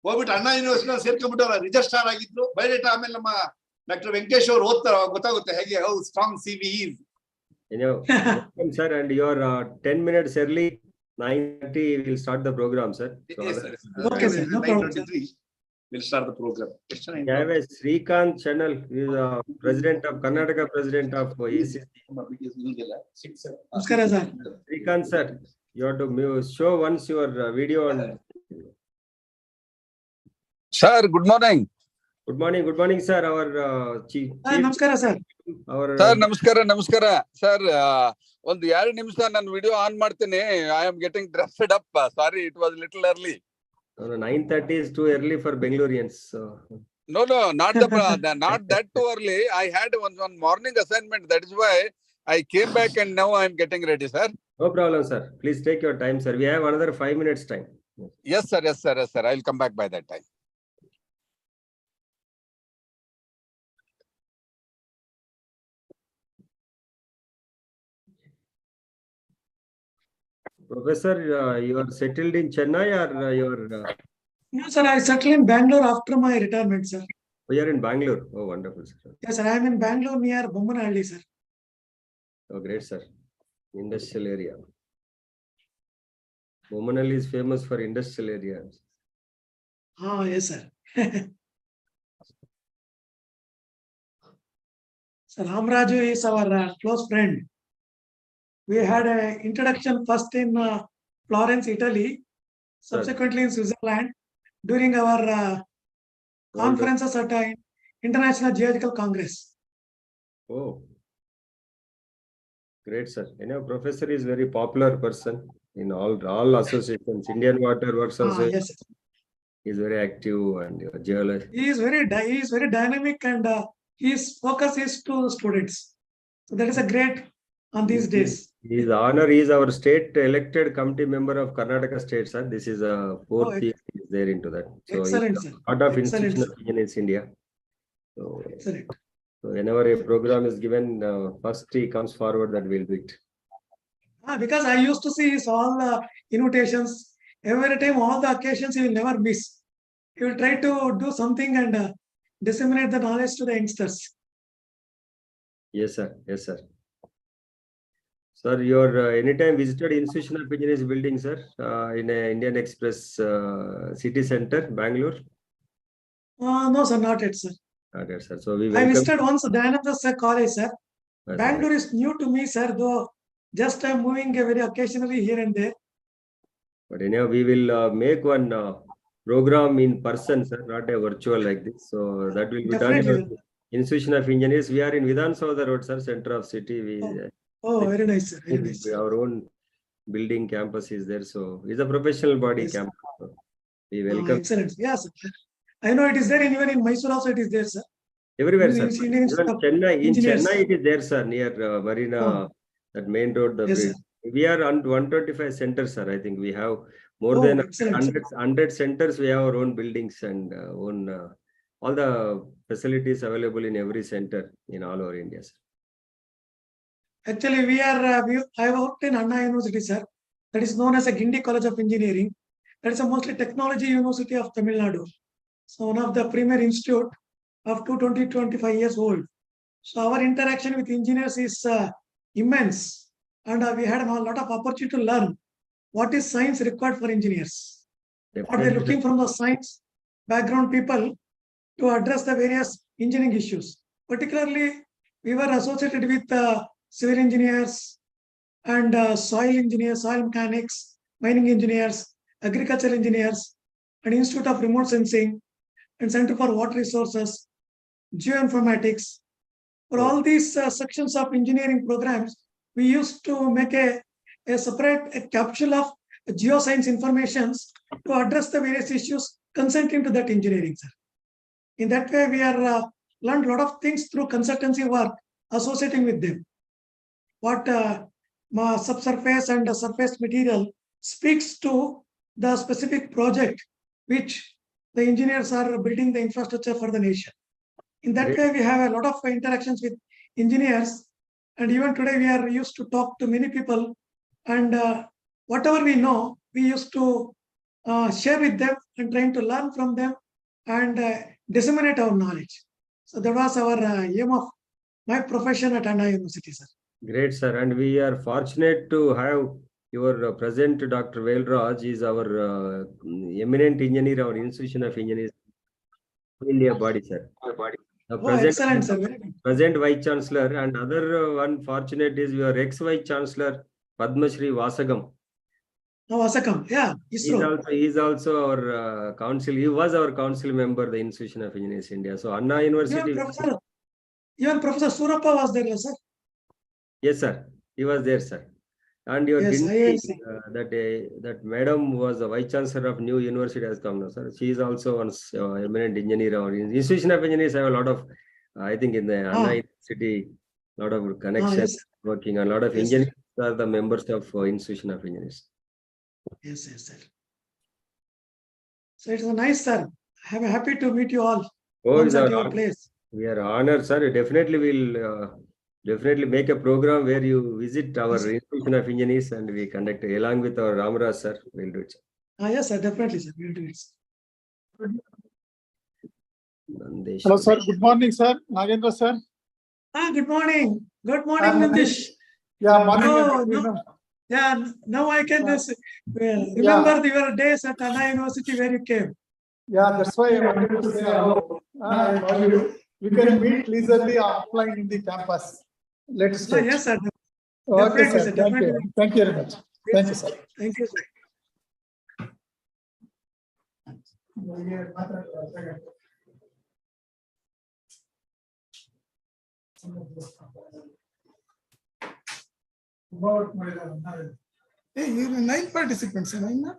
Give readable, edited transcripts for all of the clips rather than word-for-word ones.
ಹೋಗ್ಬಿಟ್ಟು ಅಣ್ಣಾ university ಸೇರ್ಕೊಂಡ್ಬಿಟ್ಟು registrar ಆಗಿದ್ರು. ಬಯೋಡೇಟಾ ಆಮೇಲೆ ನಮ್ಮ ಡಾಕ್ಟರ್ ವೆಂಕಟೇಶ್ ಅವರು ಓದ್ತಾರ, ಗೊತ್ತಾಗುತ್ತೆ ಹೇಗೆ how strong CV is. Welcome, sir, and you are 10 minutes early. 9:30 we'll start the program, sir. So Yes, sir. Okay, sir. No problem, sir. 9:23 we'll start the program. we have a Srikanth channel. He is president of Karnataka, president of ECC. Namaskara, sir. Srikanth, sir, you have to show once your video on. Sir, good morning. Good morning, sir. Our chief. Namaskara, sir. Our Sir, ನಮಸ್ಕಾರ. Sir, ಒಂದು 2 ನಿಮಿಷ ನಾನು video on ಮಾಡ್ತೀನಿ. I am getting dressed up. Sorry, it was little early. No, 9:30 is too early for Bengaloreans. So. No, not that too early. I had one morning assignment. That is why I came back and now I am getting ready, sir. No problem, sir. Please take your time, sir. We have another 5 minutes time. Yes, sir. I will come back by that time. Professor, you are settled in Chennai or you are? No, sir. I settled in Bangalore after my retirement, sir. Oh, you are in Bangalore. Oh, wonderful, sir. Yes, sir. I am in Bangalore near Bommanhalli, sir. Oh, great, sir. Industrial area. Bommanhalli is famous for industrial areas. Yes, sir. Sir, Ramraju is our close friend. We had an introduction first in Florence, Italy, subsequently in Switzerland, during our conferences at International Geological Congress. Oh, great, sir. You know, professor is very popular person in all associations. Indian Water Works also. Yes, sir. He is very active and geologist. He is very dynamic, and his focus is to students. So that is a great on these days. His honor is our state elected committee member of Karnataka State, sir. This is a fourth year he is there into that. So excellent, sir. Part of Excellent, institution sir. of engineers India. Excellent. So whenever a program is given, first he comes forward that we'll do it. Because I used to see his all invitations. Every time, all the occasions, he will never miss. He will try to do something and disseminate the knowledge to the youngsters. Yes, sir. Yes, sir. Sir, you are anytime visited Institution of Engineers building, sir, in Indian Express City Center, Bangalore? No, sir, not yet, sir. Not yet, sir. So we I welcome. visited once Dayananda College, sir. Yes, Bangalore is new to me, sir, though just I'm moving very occasionally here and there. But anyhow, we will make one program in person, sir, not a virtual like this. So that will be done in Institution of Engineers. We are in Vidhan Soda Road, sir, center of city. Very nice, sir. Very nice. Our own building campus is there. So it's a professional body campus. So we welcome. Excellent. Yes, sir. I know it is there. Even in Mysore also it is there, sir. Everywhere, sir. Even Chennai, in Chennai it is there, sir, near Marina, that main road. Yes, sir. We are on 125 centers, sir. I think we have more than 100 centers. We have our own buildings and own all the facilities available in every center in all over India, sir. Actually, I worked in Anna University, sir. That is known as a Gindi College of Engineering. That is a mostly technology university of Tamil Nadu. So one of the premier institute of 25 years old. So our interaction with engineers is immense. And we had a lot of opportunity to learn what is science required for engineers. What they're looking from the science background people to address the various engineering issues. Particularly, we were associated with civil engineers and soil engineers, soil mechanics, mining engineers, agricultural engineers, and Institute of Remote Sensing, and Center for Water Resources, Geoinformatics. For all these sections of engineering programs, we used to make a separate capsule of geoscience informations to address the various issues concerning to that engineering, sir. In that way, we are learned a lot of things through consultancy work associating with them. What subsurface and surface material speaks to the specific project which the engineers are building the infrastructure for the nation. In that way, we have a lot of interactions with engineers, and even today we are used to talk to many people, and whatever we know, we used to share with them and trying to learn from them and disseminate our knowledge. So that was our aim of my profession at Anna University, sir. Great, sir. And we are fortunate to have your present Dr. Velraj is our eminent engineer, our Institution of Engineers India body, sir. Oh, excellent, sir. Very good. Present Vice Chancellor, and other one fortunate is your ex-Vice Chancellor Padma Shri Vasagam. Oh, Vasakam, yeah, ISRO. He is also our council. He was our council member, the Institution of Engineers India. So Anna University. Even Professor Surappa was there, sir. Yes, sir. He was there, sir. And your Yes, that madam was the Vice Chancellor of new university has come now, sir. She is also one eminent engineer. Our Institution of Engineers have a lot of, I think, in the Anna University, a lot of connections working. A lot of engineers are the members of Institution of Engineers. Yes, sir. So it's a nice, sir. I'm happy to meet you all. Once at your place. We are honored, sir. Definitely will definitely make a program where you visit our Institution of Engineers and we conduct along with our Ramraj, sir. We'll do it, sir. Yes, sir. Definitely, sir. We'll do it. Hello, sir. Good morning, sir. Nagendra, sir. Good morning. Good morning, Nandish. Yeah, morning. No. Yeah, now I can just remember your days at Anna University where you came. Yeah, that's why I wanted to say hello. We can meet leisurely offline in the campus. Let's do. Yes, sir. Okay, sir. Thank you. Thank you very much. Thank you, sir. Thank you, sir. Hey, you're 9 participants, right?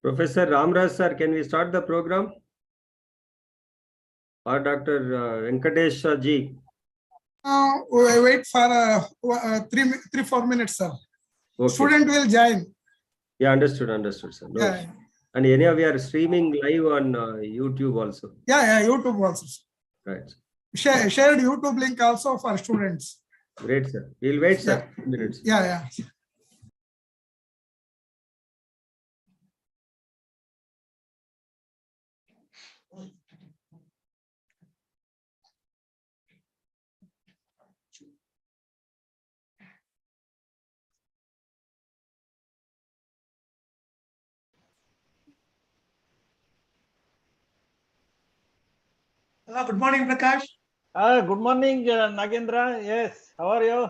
Professor Ramraj, sir, can we start the program? Or Dr. Venkatesh ji? We wait for 3-4 minutes, sir. Okay. Student will join. Yeah, understood, sir. No. Yeah. And anyhow, we are streaming live on YouTube also. Yeah, YouTube also. Right. Shared YouTube link also for students. Great, sir. We'll wait, sir. 2 minutes. Yeah. Hello, good morning, Prakash. Good morning, Nagendra. Yes, how are you?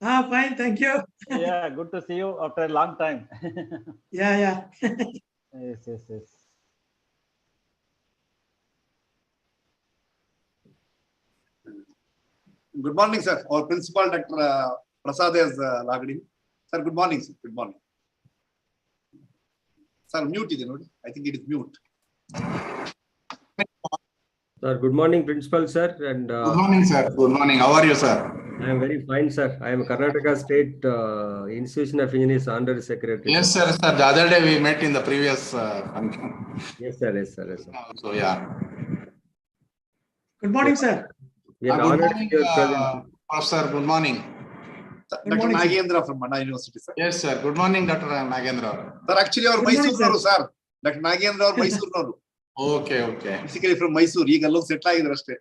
Fine, thank you. Yeah, good to see you after a long time. Yeah. Yes. Good morning, sir. Our principal, Dr. Prasad, is logged in. Sir, good morning, sir. Good morning. Sir, mute is it? I think it is mute. Sir, good morning, principal, sir. And good morning, sir. Good morning. How are you, sir? I am very fine, sir. I am Karnataka State Institution of Engineers Under Secretary. Yes, sir. The other day we met in the previous function. Yes, sir. Yes, sir. Yes, sir. So yeah. Good morning, sir. We are Good honored morning, with your presence. Professor. Good morning. Dr. morning, sir. Nagendra from Anna University, sir. Yes, sir. Good morning, Dr. Nagendra. Sir, actually, our Good morning, Mysore, sir. Dr. Nagendra, our Mysore. Okay, okay. Basically from Mysore. He got settled in the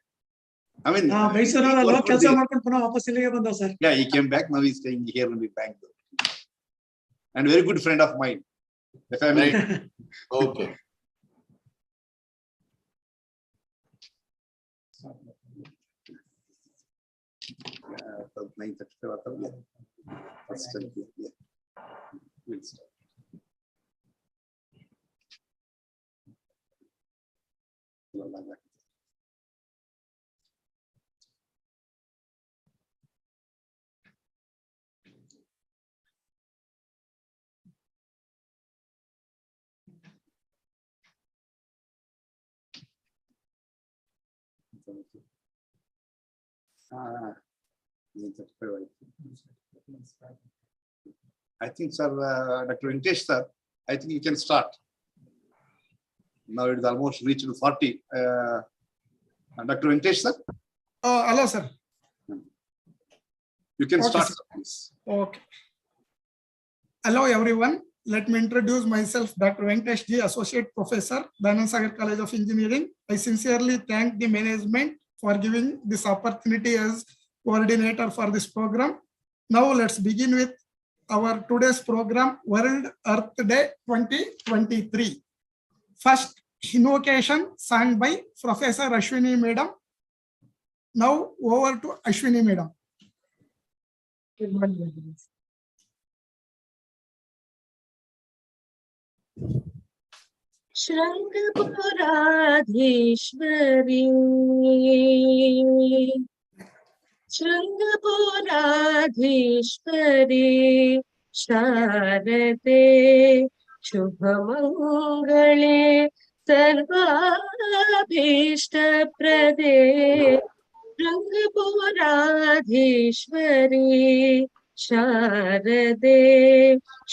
I mean, ಮೈಸೂರಲ್ಲಿ ಕೆಲಸ ಮಾಡ್ಕೊಂಡು ಪುನಃ ವಾಪಸ್ ಇಲ್ಲಿಗೆ ಬಂದ sir. yeah, he came back. Now he's staying here in the Bangalore. And very good friend of mine. The family. Okay. We'll start. I think, sir, Dr. Venkatesh, sir, I think you can start. Now it is almost reached 40. Dr. Venkatesh, sir, Hello, sir. you can Okay, start, sir. sir, please. Okay. Hello, everyone. Let me introduce myself, Dr. Venkatesh G, Associate Professor, Dhananand Sagar College of Engineering. I sincerely thank the management for giving this opportunity as coordinator for this program. Now let's begin with our today's program, World Earth Day 2023. First, invocation sung by Professor Ashwini Madam. Now over to Ashwini Madam. Good morning. Shrangapuradheshwari Shrangapuradheshwari Sharade Shubhamangale Sarvabhishtaprade Shrangapuradheshwari Sharade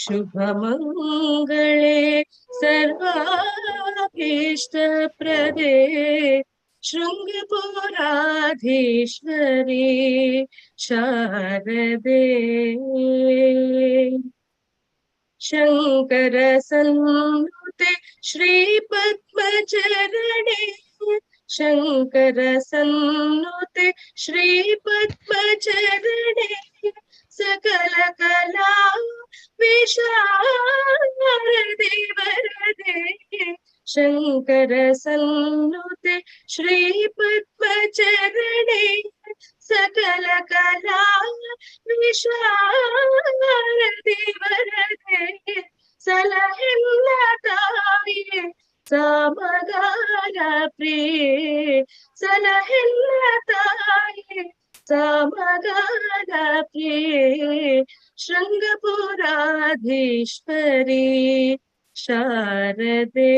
Shubhamangale Sarvabhishtaprade Shrangapuradheshwari Sharade Shankara Sannute Shri Padmacharane Shankara Sannute Shri Padmacharane Sakala Kala Visharade Varade Shankara Sannute Shri Padmacharane Sakala Kala Visharade Varade Salahinna Taye Samagara Priye Salahinna Taye Samagara Priye Shrangapuradheshwari Sharade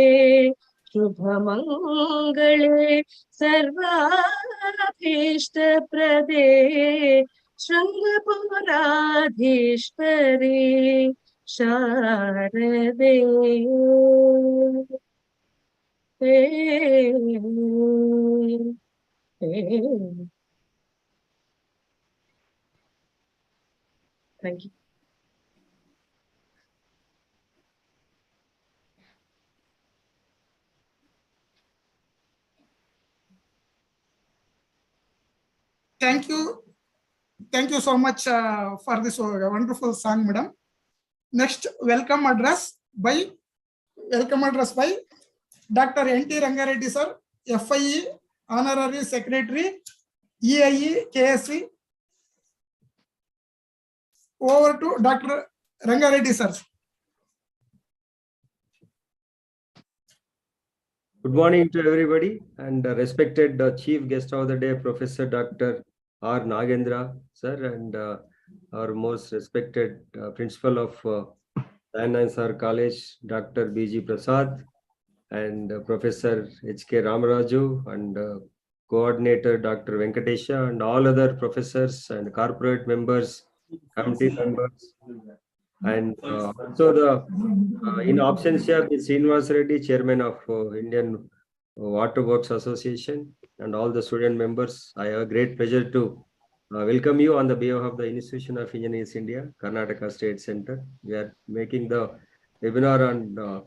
Shubhamangale Sarvabhishtaprade Shrangapuradheshwari Sharade. Thank you. Thank you. Thank you so much for this wonderful song, madam. Next, welcome address by Dr. N.T. Rangareddy, sir, FIE, Honorary Secretary, EIE, KSC. Over to Dr. Rangareddy, sir. Good morning to everybody and respected Chief Guest of the Day, Professor Dr. R. Nagendra, sir, and our most respected Principal of Dhananand Sagar College, Dr. B.G. Prasad, and Professor H.K. Ramaraju, and coordinator Dr. Venkatesha, and all other professors and corporate members, committee members, and also in absentia, the Srinivas Reddy, chairman of Indian Water Works Association, and all the student members. I have a great pleasure to welcome you on the behalf of the Institution of Engineers India, Karnataka State Center. We are making the webinar on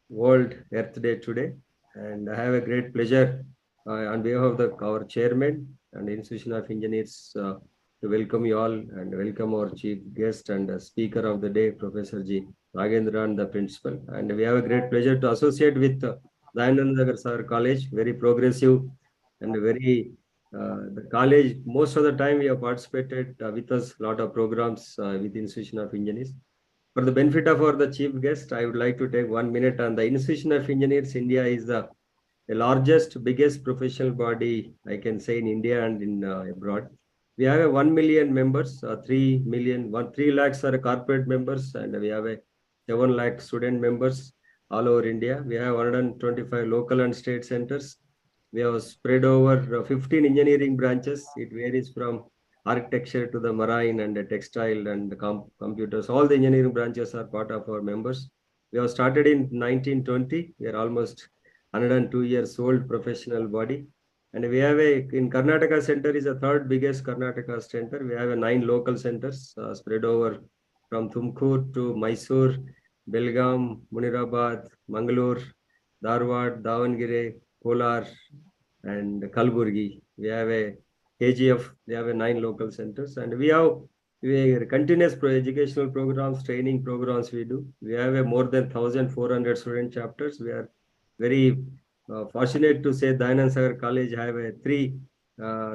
World Earth Day today, and I have a great pleasure on behalf of our chairman and Institution of Engineers to welcome you all and welcome our chief guest and speaker of the day, Professor G. Nagendra, and the principal. And we have a great pleasure to associate with Dayanand Nagar Sir College, very progressive and very the college. Most of the time we have participated with us a lot of programs with Institution of Engineers. For the benefit of the chief guest, I would like to take 1 minute on the Institution of Engineers. India is the largest, biggest professional body, I can say, in India and in abroad. We have a 1 million members, 3 lakhs are corporate members, and we have a 7 lakh student members all over India. We have 125 local and state centers. We have spread over 15 engineering branches. It varies from architecture to the marine and the textile and the computers. All the engineering branches are part of our members. We have started in 1920. We are almost 102 years old professional body. And we have in Karnataka Center is the third biggest Karnataka center. We have 9 local centers spread over from Tumkur to Mysore, Belgaum, Munirabad, Mangalore, Dharwad, Davangere, Kolar, and Kalburgi. We have a KGF, we have 9 local centers, and we have continuous educational programs, training programs we do. We have more than 1,400 student chapters. We are very fortunate to say Dayanand Sagar College have 3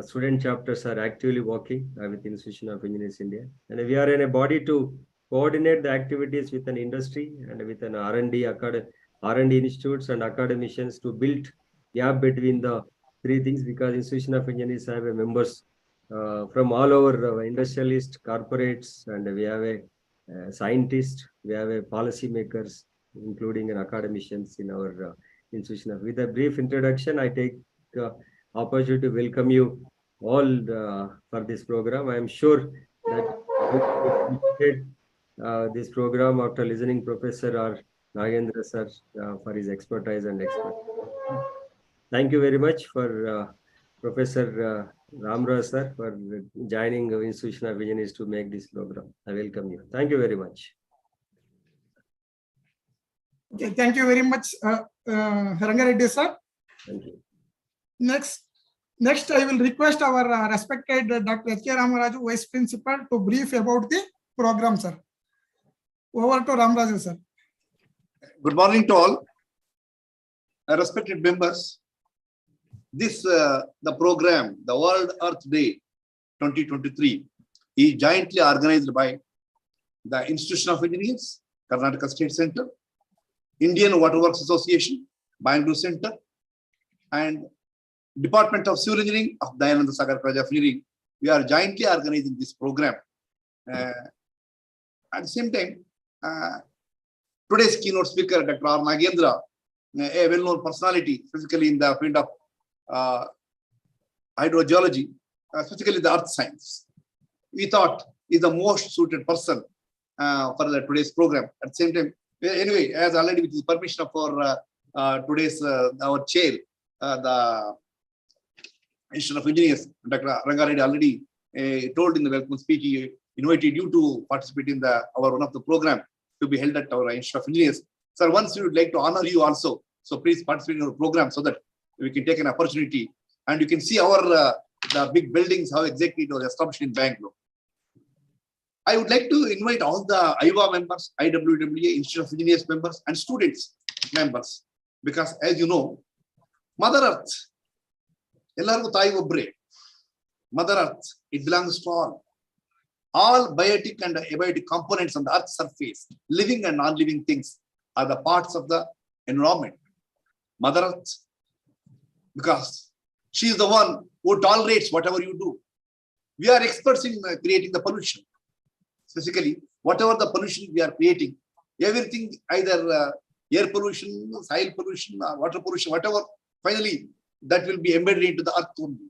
student chapters are actively working with Institution of Engineers India. And we are in a body to coordinate the activities with an industry and with an R&D institutes and academicians to build gap between the 3 things, because Institution of Engineers have members from all over industrialists, corporates, and we have a scientist, we have a policy makers, including an academicians in our institution. With a brief introduction, I take opportunity to welcome you all for this program. I am sure that this program after listening Professor R. Nagendra sir for his expertise and expertise. Thank you very much for Professor Ramraj sir for joining the Institution of Engineers to make this program. I welcome you. Thank you very much. Okay, thank you very much, Rangareddy sir. Thank you. Next, I will request our respected Dr. H.K. Ramaraju, Vice Principal, to brief about the program, sir. Over to Ramaraju, sir. Good morning to all. Respected members, this the program, the World Earth Day 2023, is jointly organized by the Institution of Engineers, Karnataka State Center, Indian Water Works Association, Bangalore Center, and Department of Civil Engineering of Dayanand Sagar College of Engineering. We are jointly organizing this program. At the same time, today's keynote speaker, Dr. R. Nagendra, a well-known personality, specifically in the field of hydrogeology, specifically the earth science, we thought is the most suited person for today's program. At the same time, anyway, as already with the permission of today's our chair, the Institution of Engineers, Dr. Rangareddy already told in the welcome speech, he invited you to participate in our one of the program to be held at our Institute of Engineers. Sir, once we would like to honor you also, so please participate in our program so that we can take an opportunity and you can see our the big buildings, how exactly it was established in Bangalore. I would like to invite all the IWA members, IWWA, Institute of Engineers members, and students members, because as you know, Mother Earth, Mother Earth, it belongs to all. All biotic and abiotic components on the Earth's surface, living and non-living things, are the parts of the environment. Mother Earth, because she is the one who tolerates whatever you do. We are experts in creating the pollution. Specifically, whatever the pollution we are creating, everything, either air pollution, soil pollution, water pollution, whatever, finally, that will be embedded into the earth only.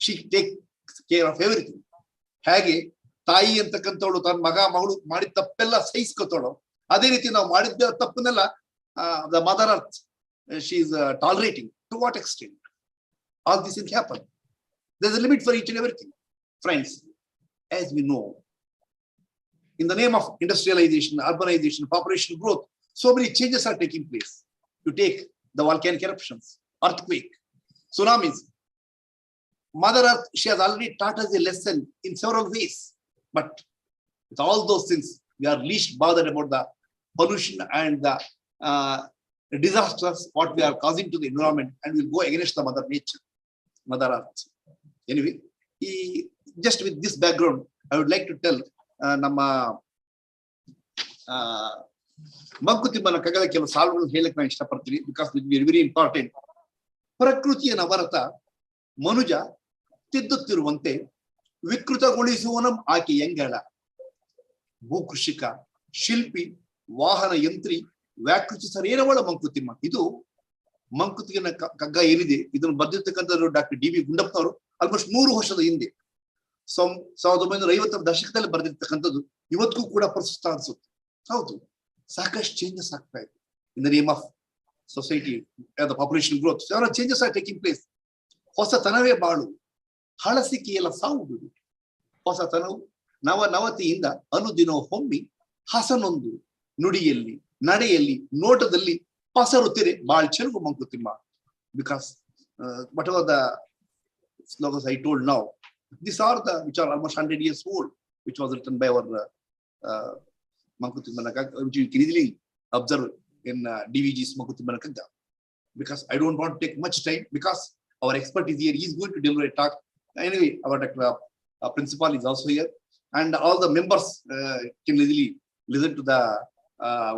She takes care of everything. ಹಾಗೆ ತಾಯಿ ಅಂತಕ್ಕಂಥವಳು ತನ್ನ ಮಗಳು ಮಾಡಿದ ತಪ್ಪೆಲ್ಲ ಸಹಿಸ್ಕೊತಾಳು. ಅದೇ ರೀತಿ ನಾವು ಮಾಡಿದ ತಪ್ಪನ್ನೆಲ್ಲ the mother earth, she is tolerating. To what extent? All this will happen. There's a limit for each and everything. Friends, as we know, in the name of industrialization, urbanization, population growth, so many changes are taking place. You take the volcanic eruptions, earthquake, tsunamis. Mother Earth, she has already taught us a lesson in several ways. But with all those things, we are least bothered about the pollution and the disasters what we are causing to the environment, and we'll go against the mother nature, Mother Earth. Anyway, just with this background, I would like to tell ನಮ್ಮ ಮಂಕುತಿಮ್ಮನ ಕಗ್ಗದ ಕೆಲವು ಸಾಲುಗಳನ್ನು ಹೇಳಕ್ ನಾನು ಇಷ್ಟಪಡ್ತೀನಿ, because it very very important. ಪ್ರಕೃತಿಯ ನವರತ ಮನುಜ ತಿದ್ದುತ್ತಿರುವಂತೆ ವಿಕೃತಗೊಳಿಸುವನ ಆಕೆ ಎಂಗಳ. ಭೂಕೃಷಿಕ, ಶಿಲ್ಪಿ, ವಾಹನ ಯಂತ್ರಿ, ವ್ಯಾಕೃತಿಸರೇನವಳ ಮಂಕುತಿಮ್ಮ. ಇದು ಮಂಕುತಿಮ್ಮನ ಕಗ್ಗ ಏನಿದೆ, ಇದನ್ನು ಬರೆದಿರ್ತಕ್ಕಂಥದ್ದು ಡಾಕ್ಟರ್ ಡಿ ವಿ ಗುಂಡಪ್ಪನವರು ಆಲ್ಮೋಸ್ಟ್ 100 ವರ್ಷದ ಹಿಂದೆ 1950ರ ದಶಕದಲ್ಲಿ ಬರೆದಿರ್ತಕ್ಕಂಥದ್ದು ಇವತ್ತಿಗೂ ಕೂಡ ಪ್ರಸ್ತುತ ಅನ್ಸುತ್ತೆ. ಹೌದು, ಸಾಕಷ್ಟು ಚೇಂಜಸ್ ಆಗ್ತಾ ಇದೆ. In the name of society, the population growth, several changes are taking place. ಹೊಸತನವೇ ಬಾಳು, ಹಳಸಿಕೆಯಲ್ಲ ಸಾವು ಬಿಡು. ಹೊಸತನವು ನವತಿಯಿಂದ ಅನುದಿನ ಹೊಮ್ಮಿ ಹಸನೊಂದು ನುಡಿಯಲ್ಲಿ, ನಡೆಯಲ್ಲಿ, ನೋಟದಲ್ಲಿ ಪಸರುತ್ತಿರೆ ಬಾಳ್ ಚೆಲುವು ಮಂಕುತಿಮ್ಮ. Because whatever the slogans I told now, these are the which are almost 100 years old, which was written by our Mankutimma Kagga, which you can easily observe in DVG's Mankutimma Kagga. Because I don't want to take much time, because our expert is here, he is going to deliver a talk. Anyway, our principal is also here, and all the members can easily listen to the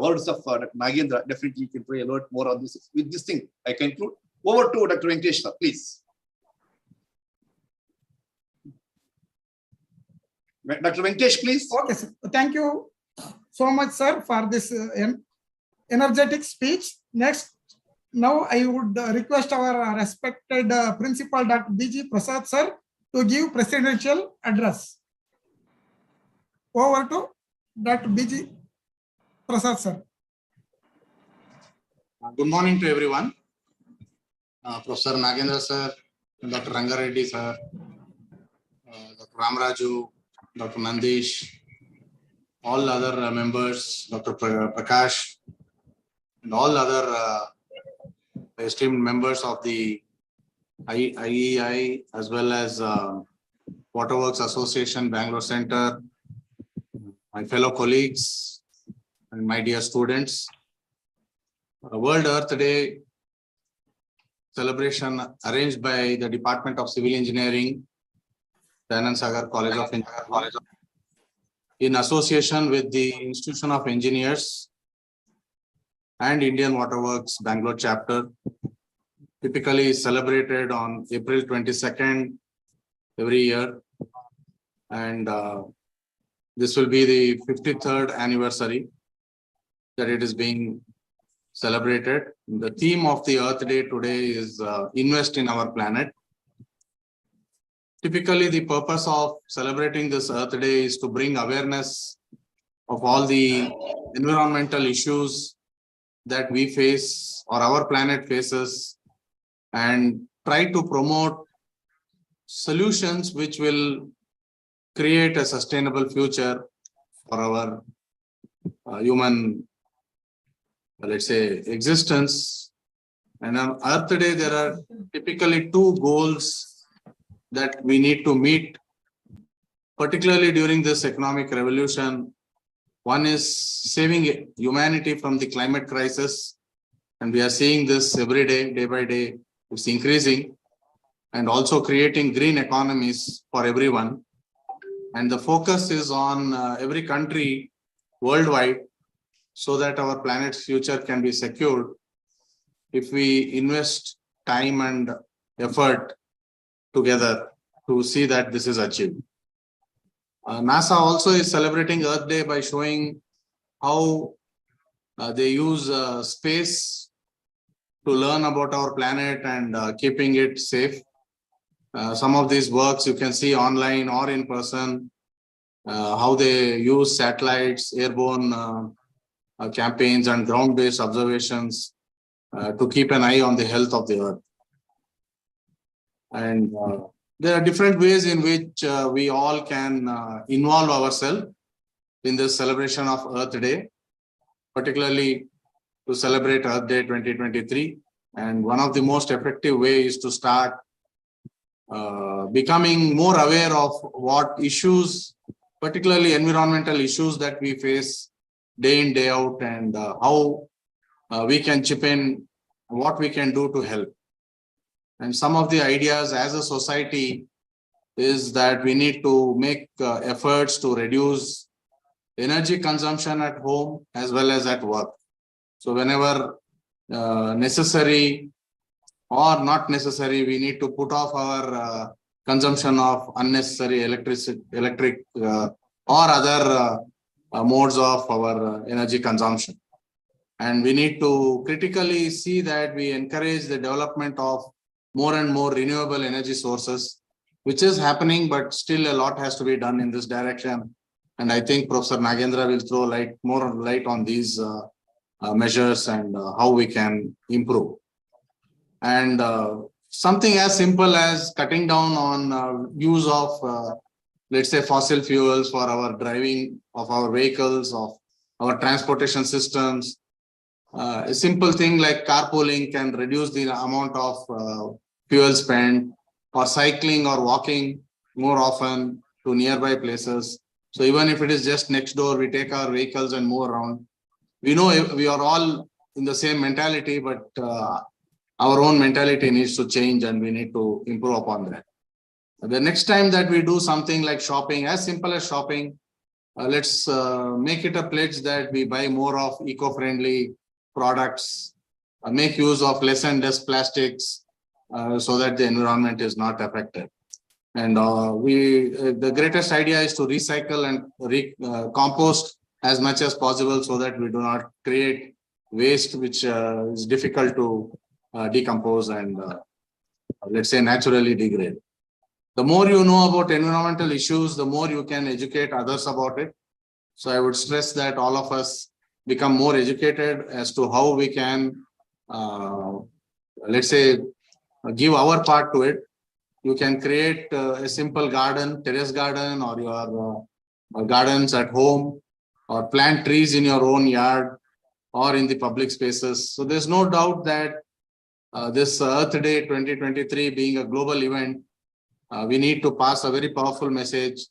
words of Dr. Nagendra. Definitely you can pray a lot more on this. With this thing, I conclude. Over to Dr. Venkatesh, please. Dr. Venkatesh, please. Okay, sir. Thank you so much, sir, for this energetic speech. Next, now I would request our respected principal, Dr. B.G. Prasad, sir, to give presidential address. Over to Dr. B.G. Prasad, sir. Good morning to everyone. Professor Nagendra, sir, Dr. Rangareddy, sir, Dr. Ramaraju, Dr. Nandish, all other members, Dr. Prakash, and all other esteemed members of the IEI, as well as Waterworks Association, Bangalore Center, my fellow colleagues, and my dear students. World Earth Day celebration arranged by the Department of Civil Engineering, Dayanand Sagar College of Engineering, in association with the Institution of Engineers and Indian Waterworks Bangalore chapter, typically celebrated on April 22nd every year. And this will be the 53rd anniversary that it is being celebrated. The theme of the Earth Day today is invest in our planet. Typically, the purpose of celebrating this Earth Day is to bring awareness of all the environmental issues that we face or our planet faces, and try to promote solutions which will create a sustainable future for our human, let's say, existence. And on Earth Day, there are typically 2 goals that we need to meet, particularly during this economic revolution. One is saving humanity from the climate crisis, and we are seeing this every day, day by day, it's increasing, and also creating green economies for everyone. And the focus is on every country worldwide, so that our planet's future can be secured if we invest time and effort together to see that this is achieved. NASA also is celebrating Earth Day by showing how they use space to learn about our planet and keeping it safe. Some of these works you can see online or in person, how they use satellites, airborne campaigns and ground-based observations to keep an eye on the health of the earth. And there are different ways in which we all can involve ourselves in this celebration of Earth Day, particularly to celebrate Earth Day 2023. And one of the most effective ways is to start becoming more aware of what issues, particularly environmental issues that we face day in, day out, and how we can chip in, what we can do to help. And some of the ideas as a society is that we need to make efforts to reduce energy consumption at home as well as at work. So whenever necessary or not necessary, we need to put off our consumption of unnecessary electric or other modes of our energy consumption. And we need to critically see that we encourage the development of more and more renewable energy sources, which is happening, but still a lot has to be done in this direction. And I think Professor Nagendra will throw more light on these measures and how we can improve. And something as simple as cutting down on use of, let's say, fossil fuels for our driving of our vehicles, of our transportation systems. A simple thing like carpooling can reduce the amount of fuel spent, or cycling or walking more often to nearby places. So even if it is just next door, we take our vehicles and move around. We know we are all in the same mentality, but our own mentality needs to change and we need to improve upon that. The next time that we do something like shopping, as simple as shopping, let's make it a pledge that we buy more of eco-friendly products, make use of less and less plastics, so that the environment is not affected. And the greatest idea is to recycle and compost as much as possible so that we do not create waste which is difficult to decompose and let's say naturally degrade. The more you know about environmental issues, the more you can educate others about it. So I would stress that all of us become more educated as to how we can, let's say, give our part to it. You can create a simple garden, terrace garden, or your gardens at home, or plant trees in your own yard or in the public spaces. So there's no doubt that this Earth Day 2023 being a global event, we need to pass a very powerful message,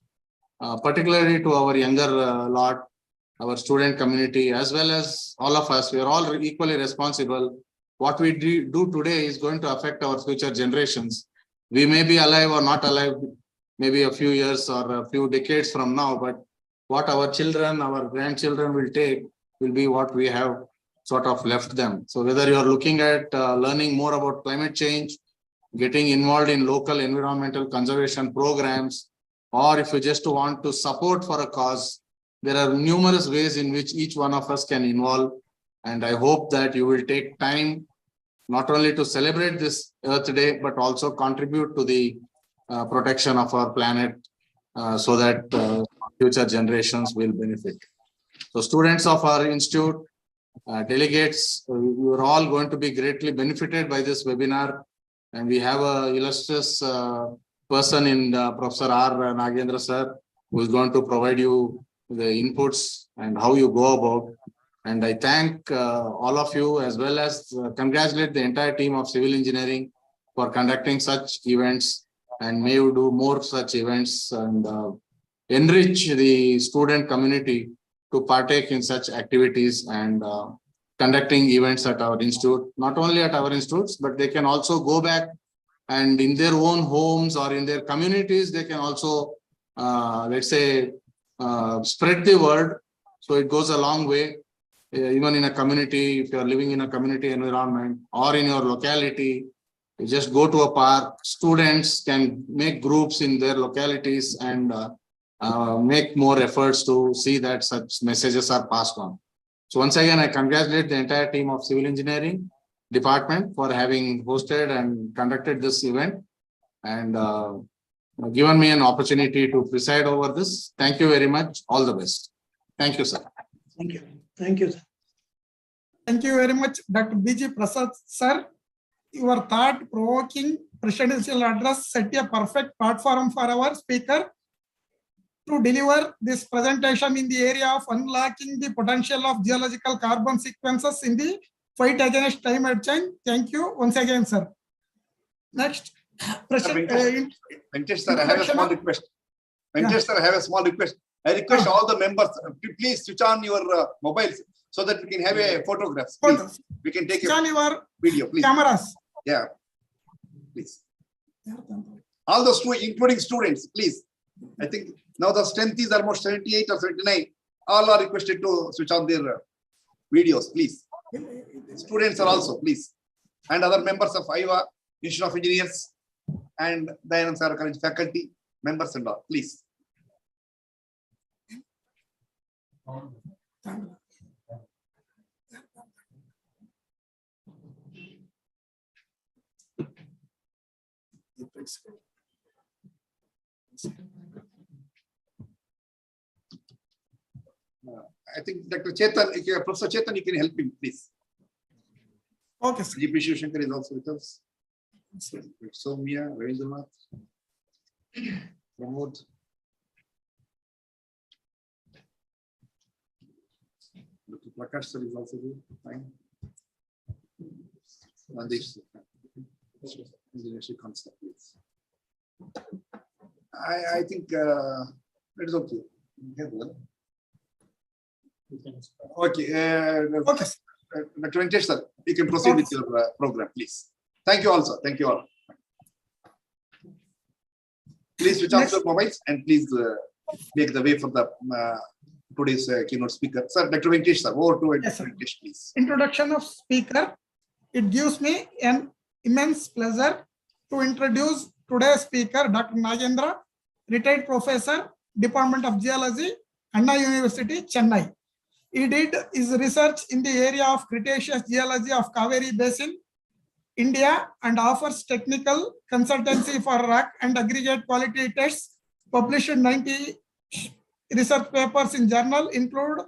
particularly to our younger lot, our student community, as well as all of us. We are all equally responsible. What we do today is going to affect our future generations. We may be alive or not alive, maybe a few years or a few decades from now, but what our children, our grandchildren will take will be what we have sort of left them. So whether you're looking at learning more about climate change, getting involved in local environmental conservation programs, or if you just want to support for a cause, there are numerous ways in which each one of us can involve. And I hope that you will take time not only to celebrate this Earth Day, but also contribute to the protection of our planet so that future generations will benefit. So students of our institute, delegates, you are all going to be greatly benefited by this webinar. And we have an illustrious person in Professor R. Nagendra sir, who is going to provide you the inputs and how you go about. And I thank all of you, as well as congratulate the entire team of civil engineering for conducting such events, and may you do more such events and enrich the student community to partake in such activities and conducting events at our institute, not only at our institutes, but they can also go back and in their own homes or in their communities, they can also, let's say, spread the word. So it goes a long way. Even in a community, if you are living in a community environment or in your locality, you just go to a park. Students can make groups in their localities and make more efforts to see that such messages are passed on. So once again, I congratulate the entire team of civil engineering. department for having hosted and conducted this event and given me an opportunity to preside over this. Thank you very much. All the best. Thank you, sir. Thank you. Thank you, sir. Thank you very much, Dr. B.G. Prasad, sir. Your thought-provoking presidential address set a perfect platform for our speaker to deliver this presentation in the area of unlocking the potential of geological carbon sequences in the fight against climate change. Thank you once again, sir. Next, Venkatesh sir, I have a small request. Venkatesh sir, I have a small request. I request all the members to please switch on your mobiles so that we can have a photographs. Please. We can take a your video, please. cameras. Yeah, please. All those two, including students, please. I think now the strength is almost 78 or 79. All are requested to switch on their videos, please. Students are also, please. And other members of IVA, Institute of Engineers, and Dayanand Sara College faculty, members and all, please. I think Dr. Chetan, Professor Chetan, you can help him, please. Okay, sir. GP Shivshankar is also with us. Soumya, Ravindranath, Pramod. Dr. Prakash sir is also there. Fine. Nandesh sir. I think it is okay. Okay. Okay. Dr. Venkatesh sir, you can proceed with your program, please. Thank you all, sir. Thank you all. Please switch off your mobiles and please make the way for the today's keynote speaker. Sir, Dr. Venkatesh sir, over to Dr. Venkatesh, please. Introduction of speaker. It gives me an immense pleasure to introduce today's speaker, Dr. Nagendra, retired professor, Department of Geology, Anna University, Chennai. He did his research in the area of Cretaceous geology of Kaveri Basin, India, and offers technical consultancy for rock and aggregate quality tests. Published 90 research papers in journal, include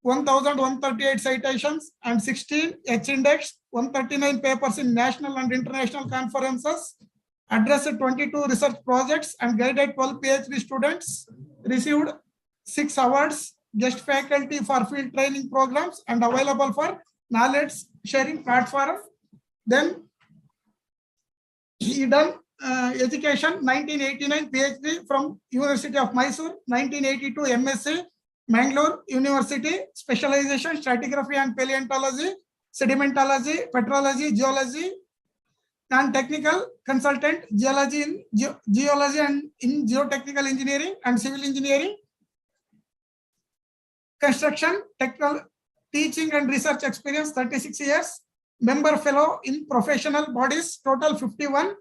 1,138 citations and 16 H-index, 139 papers in national and international conferences, addressed 22 research projects and guided 12 PhD students, received 6 awards, guest faculty for field training programs, and available for knowledge sharing platform. Then he done education 1989 PhD from University of Mysore, 1982 MSc Mangalore University, specialization stratigraphy and paleontology, sedimentology, petrology, geology, and technical consultant, geology in geology and in geotechnical engineering and civil engineering, construction, technical teaching and research experience 36 years, member fellow in professional bodies total 51,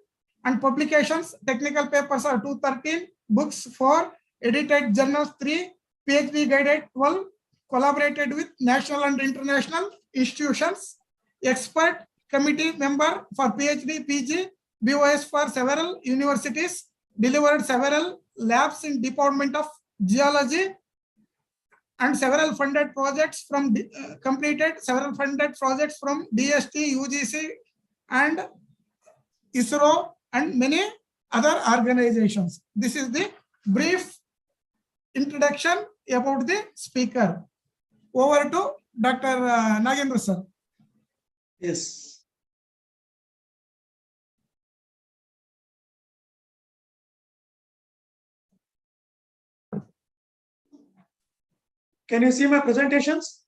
and publications, technical papers are 213, books 4, edited journals 3, PhD guided 12, collaborated with national and international institutions, expert committee member for PhD, PG, BOS for several universities, delivered several labs in Department of Geology, and several funded projects from completed several funded projects from DST, UGC, and ISRO, and many other organizations. This is the brief introduction about the speaker. Over to Dr. Nagendra sir. Yes. Can you see my presentations?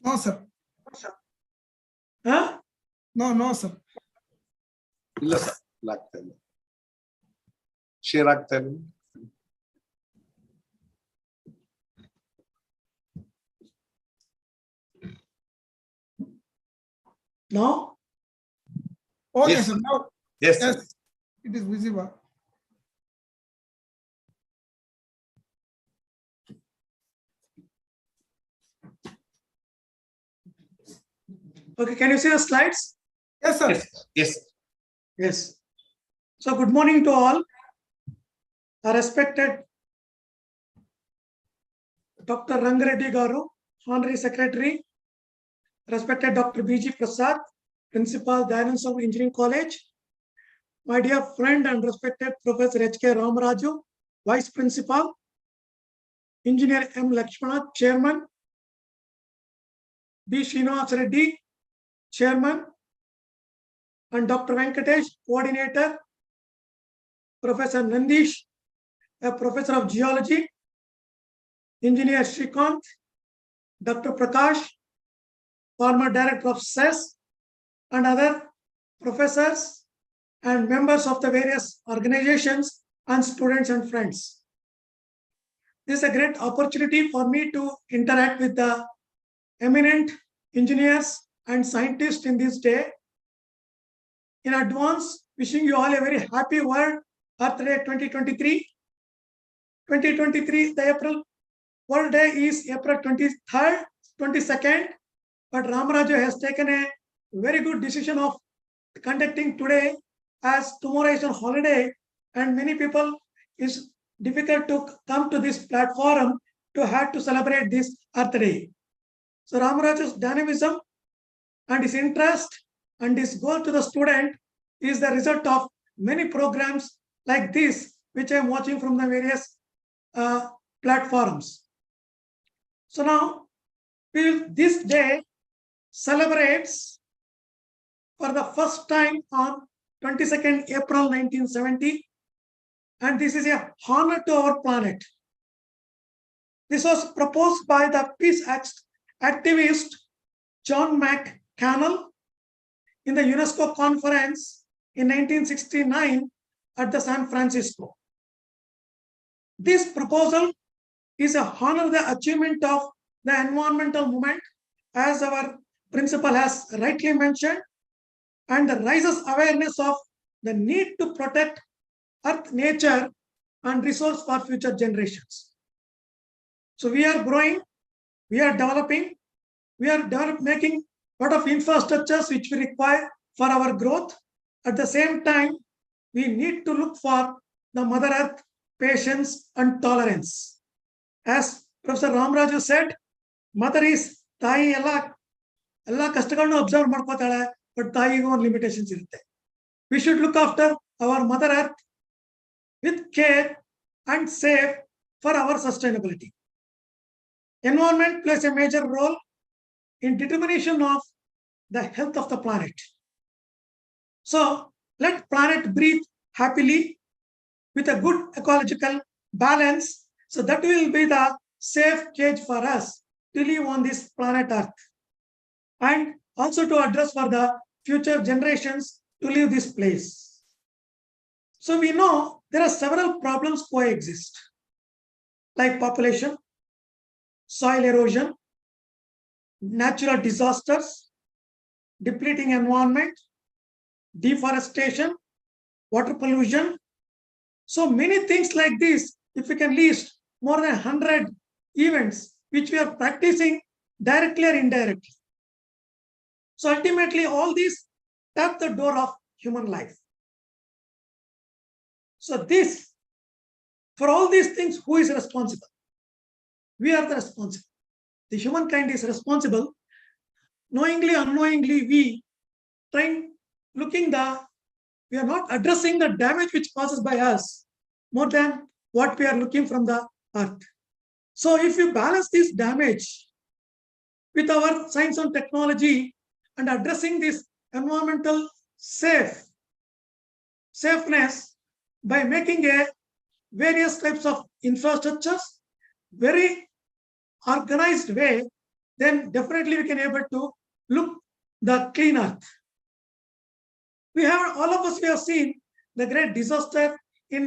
No, sir. Huh? No, sir. ಇಲ್ಲ sir ಆಗ್ತಾ ಇಲ್ಲ share ಆಗ್ತಾ ಇಲ್ಲ No? Okay, Yes. sir. Now, yes yes, it is visible. Okay, can you see the slides? Yes, sir. Yes. Yes. So good morning to all. Our respected Dr. Rangareddy Garu, Honorary Secretary, respected Dr. B.G. Prasad, Principal, Dayanand Engineering College, my dear friend and respected Professor H.K. Ramaraju, Vice Principal, Engineer M. Lakshmana, Chairman, B. Srinivas Reddy, Chairman, and Dr. Venkatesh, Coordinator, Professor Nandish, a Professor of Geology, Engineer Shrikant, Dr. Prakash, former Director of CES, and other professors and members of the various organizations and students and friends. This is a great opportunity for me to interact with the eminent engineers and scientists in this day. In advance, wishing you all a very happy World Earth Day 2023. 2023, the April World Day is April 23rd, 22nd, but Ramaraju has taken a very good decision of conducting today, as tomorrow is on holiday and many people is difficult to come to this platform to have to celebrate this Earth Day. So Ramaraju's dynamism and his interest and his goal to the student is the result of many programs like this, which I am watching from the various platforms. So now, this day celebrates for the first time on 22nd April 1970, and this is a honor to our planet. This was proposed by the peace activist John McConnell in the UNESCO conference in 1969 at the San Francisco. This proposal is a honor the achievement of the environmental movement, as our principal has rightly mentioned, and raises awareness of the need to protect earth, nature, and resource for future generations. So we are growing, we are developing, making a lot of infrastructures which we require for our growth. At the same time, we need to look for the Mother Earth, patience, and tolerance. As Professor Ramaraju said, Mother is Tayi ಎಲ್ಲ ಕಷ್ಟಗಳನ್ನು observe ಮಾಡ್ಕೋತಾಳೆ, but ತಾಯಿಗೂ ಒಂದು limitations ಇರುತ್ತೆ. We should look after our Mother Earth with care and safe for our sustainability. Environment plays a major role in determination of the health of the planet. So let planet breathe happily with a good ecological balance. So that will be the safe cage for us to live on this planet Earth, and also to address for the future generations to leave this place. So we know there are several problems coexist, like population, soil erosion, natural disasters, depleting environment, deforestation, water pollution. So many things like this, if we can list more than 100 events which we are practicing directly or indirectly. So ultimately, all these tap the door of human life. So for all these things, who is responsible? We are the responsible. The humankind is responsible. Knowingly, unknowingly, we are not addressing the damage which causes by us more than what we are looking from the earth. So if you balance this damage with our science and technology and addressing this environmental safeness by making various types of infrastructures very organized way, then definitely we can able to look the clean earth. All of us have seen the great disaster in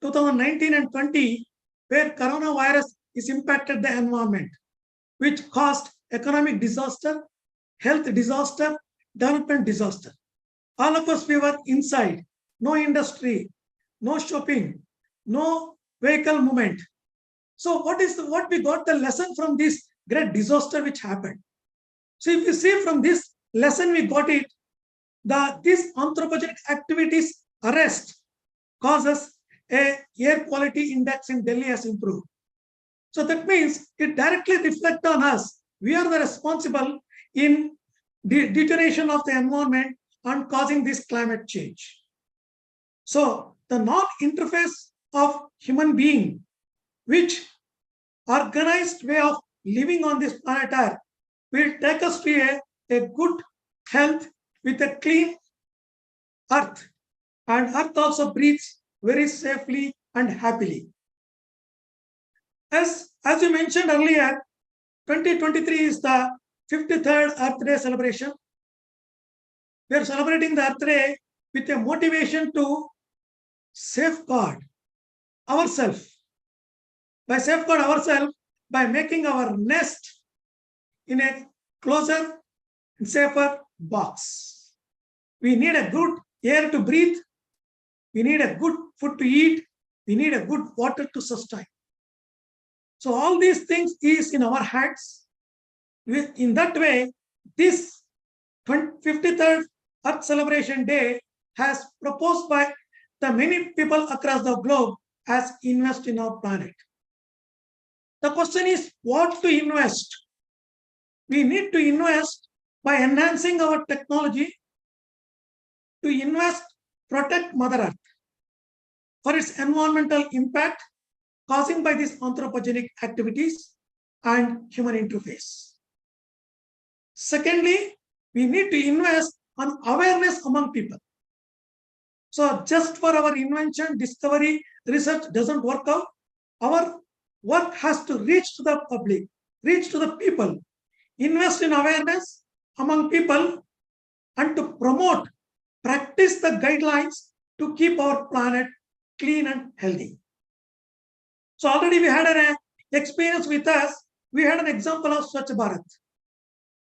2019 and 20, where coronavirus is impacted the environment, which caused economic disaster, health disaster, development disaster. All of us, we were inside, no industry, no shopping, no vehicle movement. So what we got the lesson from this great disaster which happened? So if you see from this lesson we got it, this anthropogenic activities arrest causes a air quality index in Delhi has improved. So that means it directly reflects on us. We are the responsible in the deterioration of the environment and causing this climate change. So the non-interface of human being, which organized way of living on this planet Earth, will take us to a good health with a clean earth. And earth also breathes very safely and happily. As you mentioned earlier, 2023 is the 53rd Earth Day celebration. We are celebrating the Earth Day with a motivation to safeguard ourselves. By safeguard ourselves, by making our nest in a closer and safer box. We need a good air to breathe. We need a good food to eat. We need a good water to sustain. So all these things is in our hands. In that way, this 53rd Earth Celebration Day has proposed by the many people across the globe as invest in our planet. The question is what to invest? We need to invest by enhancing our technology to invest, protect Mother Earth for its environmental impact causing by these anthropogenic activities and human interface. Secondly, we need to invest on awareness among people. So just for our invention, discovery, research doesn't work out. Our work has to reach to the public, reach to the people, invest in awareness among people, and to promote, practice the guidelines to keep our planet clean and healthy. So already we had an experience with us. We had an example of Swachh Bharat.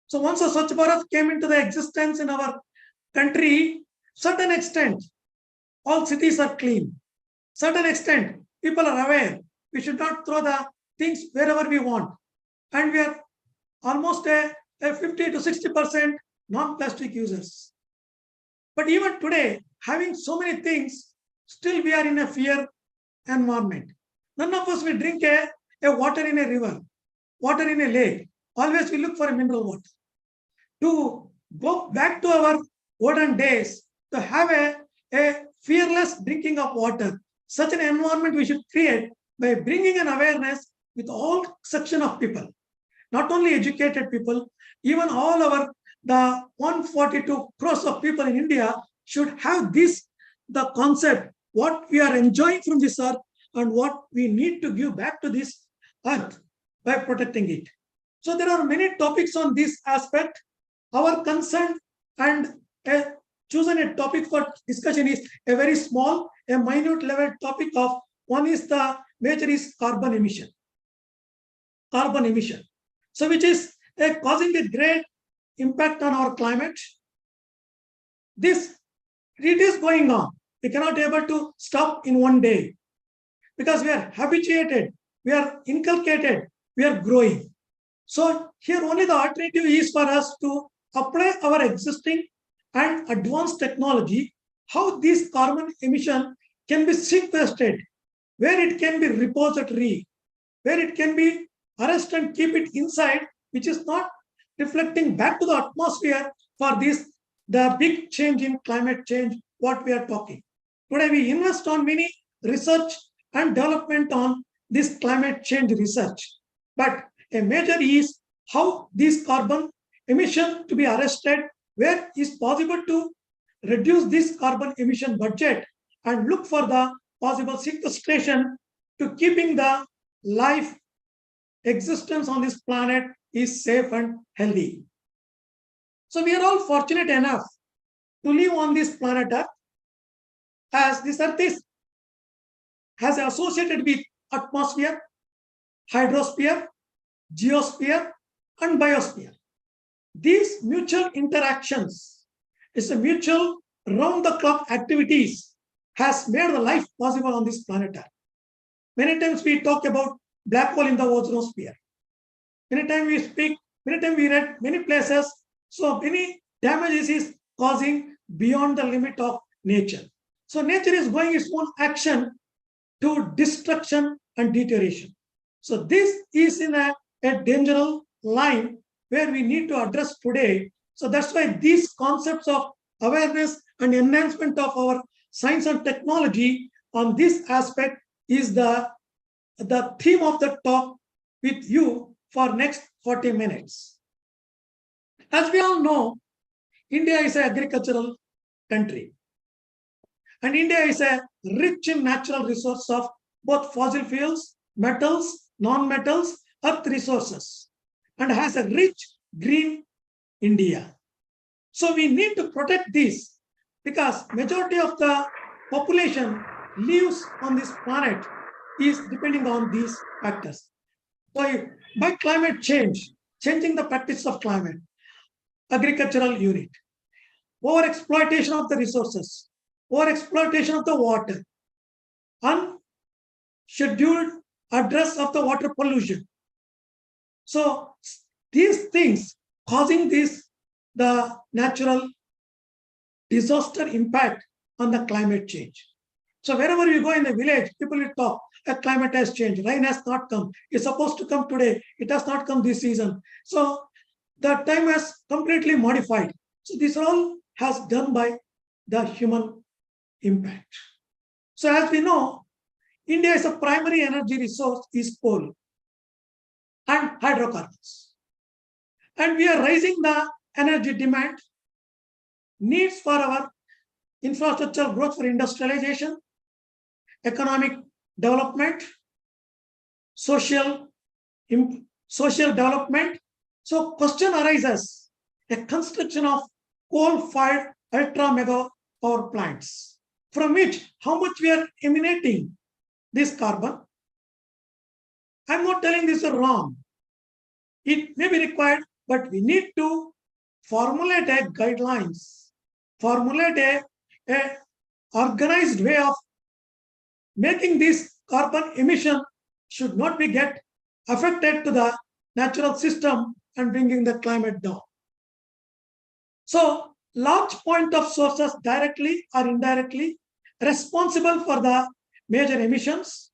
So once a Swachh Bharat came into the existence in our country, certain extent, all cities are clean. Certain extent, people are aware. We should not throw the things wherever we want. And we are almost a 50 to 60% non-plastic users. But even today, having so many things, still we are in a fear environment. None of us will drink a water in a river, water in a lake. Always we look for a mineral water. To go back to our olden days, to have a fearless drinking of water, such an environment we should create by bringing an awareness with all section of people, not only educated people, even all the 142 crores of people in India should have the concept, what we are enjoying from this earth and what we need to give back to this earth by protecting it. So there are many topics on this aspect. Our concern and chosen a topic for discussion is a very small, a minute level topic of one is the major is carbon emission. Carbon emission. So which is causing a great impact on our climate. It is going on. We cannot be able to stop in one day because we are habituated, we are inculcated, we are growing. So here only the alternative is for us to apply our existing and advanced technology, how this carbon emission can be sequestered, where it can be repository, where it can be arrested and keep it inside, which is not reflecting back to the atmosphere for the big change in climate change, what we are talking. Today we invest on many research and development on this climate change research. But a major is how this carbon emission to be arrested, where is possible to reduce this carbon emission budget and look for the possible sequestration to keeping the life existence on this planet is safe and healthy. So we are all fortunate enough to live on this planet Earth, as this Earth has associated with atmosphere, hydrosphere, geosphere, and biosphere. These mutual interactions is a mutual round-the-clock activities has made the life possible on this planet Earth. Many times we talk about black hole in the ozonosphere. Many times we speak, many times we read many places. So many damages is causing beyond the limit of nature. So nature is going its own action to destruction and deterioration. So this is in a dangerous line where we need to address today. So that's why these concepts of awareness and enhancement of our science and technology on this aspect is the theme of the talk with you for next 40 minutes. As we all know, India is an agricultural country. And India is a rich in natural resources of both fossil fuels, metals, non-metals, earth resources, and has a rich green India. So we need to protect this because majority of the population lives on this planet is depending on these factors. So by climate change, changing the practice of climate, agricultural unit, over-exploitation of the resources, over-exploitation of the water, unscheduled address of the water pollution. So these things causing the natural disaster impact on the climate change. So wherever you go in the village, people will talk, the climate has changed, rain has not come, it's supposed to come today, it has not come this season. So the time has completely modified. So this all has done by the human impact. So as we know, India is a primary energy resource is coal and hydrocarbons. And we are raising the energy demand, needs for our infrastructure growth for industrialization, economic development, social development. So question arises, a construction of coal-fired ultra mega power plants, from which how much we are emanating this carbon. I'm not telling this is wrong. It may be required, but we need to formulate a guidelines, formulate a organized way of making this carbon emission should not be get affected to the natural system and bringing the climate down. So large point of sources directly or indirectly responsible for the major emissions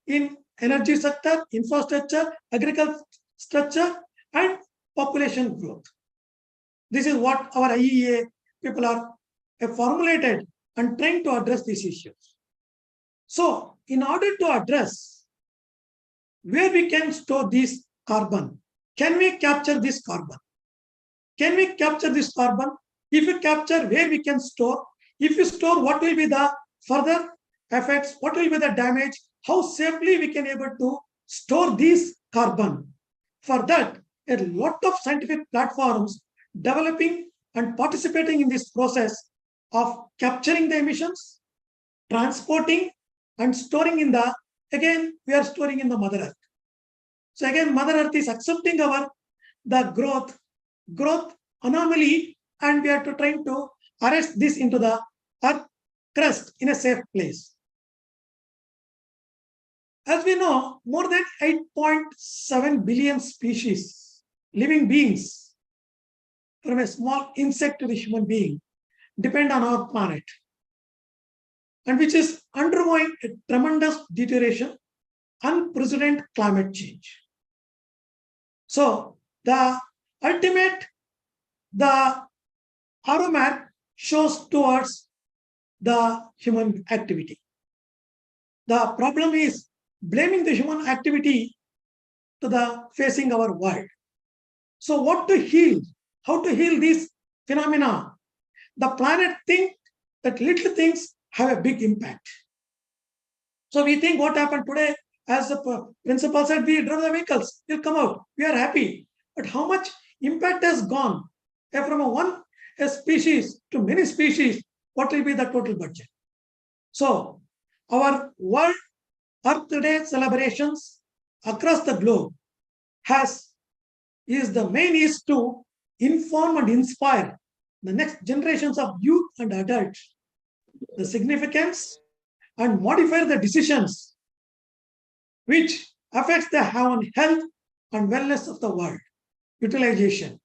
in energy sector, infrastructure, agriculture, and population growth. This is what our IEA people are formulated and trying to address these issues. So in order to address where we can store this carbon, can we capture this carbon? Can we capture this carbon? If we capture, where we can store? If we store, what will be the further effects? What will be the damage? How safely we can able to store this carbon? For that, a lot of scientific platforms developing and participating in this process of capturing the emissions, transporting and storing in the, again, we are storing in the Mother Earth. So again, Mother Earth is accepting the growth anomaly, and we are trying to arrest this into the Earth crust in a safe place. As we know, more than 8.7 billion species, living beings, from a small insect to the human being, depend on our planet, and which is undergoing a tremendous deterioration, unprecedented climate change. So the ultimate, the arrow map shows towards the human activity. The problem is blaming the human activity to the facing our world. So what to heal? How to heal these phenomena? The planet thinks that little things have a big impact. So we think what happened today, as the principal said, we drove the vehicles, they'll come out, we are happy. But how much impact has gone from one species to many species? What will be the total budget? So our World Earth Day celebrations across the globe the main is to inform and inspire the next generations of youth and adults the significance and modify the decisions which affects the health and wellness of the world, utilization.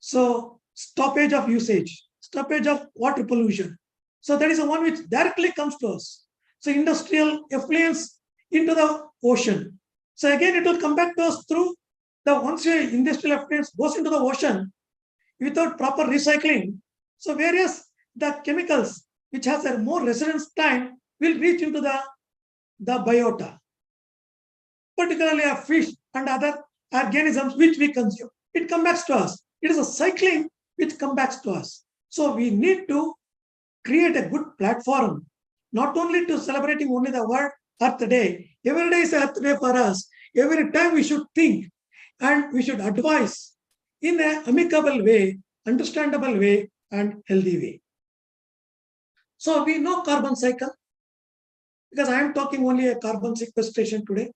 So stoppage of usage, stoppage of water pollution. So that is the one which directly comes to us. So industrial effluents into the ocean. So again, it will come back to us through the once your industrial effluents goes into the ocean without proper recycling. So various the chemicals which has a more residence time will reach into the biota, particularly a fish and other organisms which we consume. It comes back to us. It is a cycling which comes back to us. So we need to create a good platform, not only to celebrating only the World Earth Day. Every day is Earth Day for us. Every time we should think and we should advise in an amicable way, understandable way, and healthy way. So we know carbon cycle, because I am talking only a carbon sequestration today.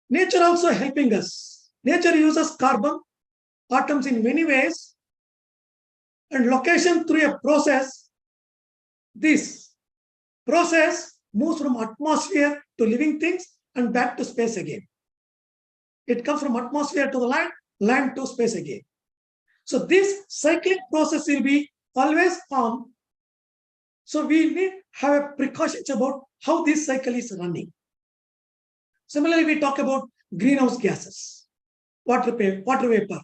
Nature also helping us. Nature uses carbon atoms in many ways and location through a process. This process moves from atmosphere to living things and back to space again. It comes from atmosphere to the land, land to space again. So this cycling process will be always on. So we need have a precautions about how this cycle is running. Similarly, we talk about greenhouse gases, water vapor,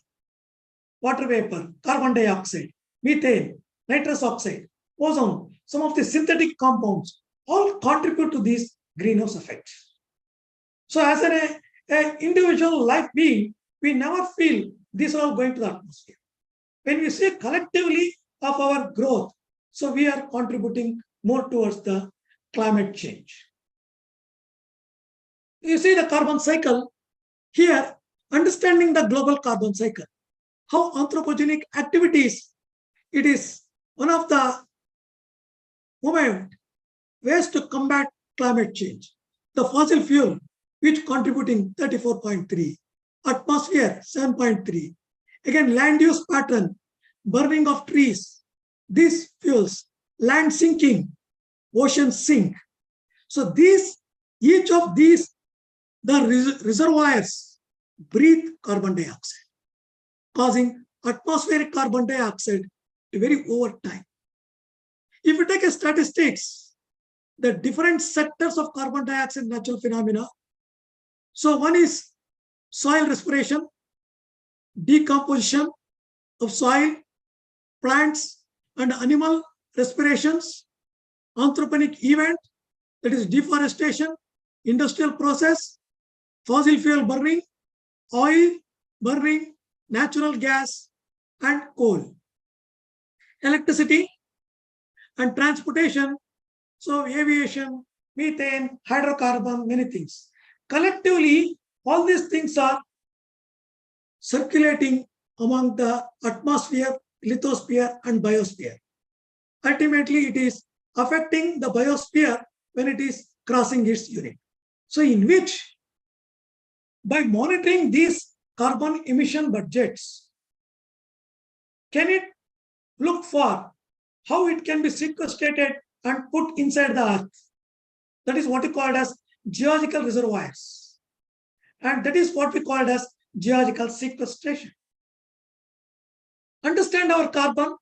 carbon dioxide, methane, nitrous oxide, ozone, some of the synthetic compounds all contribute to this greenhouse effect. So as an individual life being, we never feel these are all going to the atmosphere. When we say collectively of our growth, so we are contributing more towards the climate change. You see the carbon cycle here, understanding the global carbon cycle, how anthropogenic activities, it is one of the ways to combat climate change. The fossil fuel, which contributing 34.3, atmosphere 7.3. Again, land use pattern, burning of trees, these fuels, land sinking, ocean sink. So each of these, the reservoirs breathe carbon dioxide, causing atmospheric carbon dioxide to vary over time. If you take a statistics, the different sectors of carbon dioxide natural phenomena. So one is soil respiration, decomposition of soil, plants and animal respirations, anthropogenic event, that is deforestation, industrial process, fossil fuel burning, oil burning, natural gas and coal, electricity and transportation, so aviation, methane, hydrocarbon, many things. Collectively, all these things are circulating among the atmosphere, lithosphere and biosphere. Ultimately, it is affecting the biosphere when it is crossing its unit. So in which, by monitoring these carbon emission budgets, can it look for how it can be sequestrated and put inside the earth? That is what we call as geological reservoirs. And that is what we call as geological sequestration. Understand our carbon.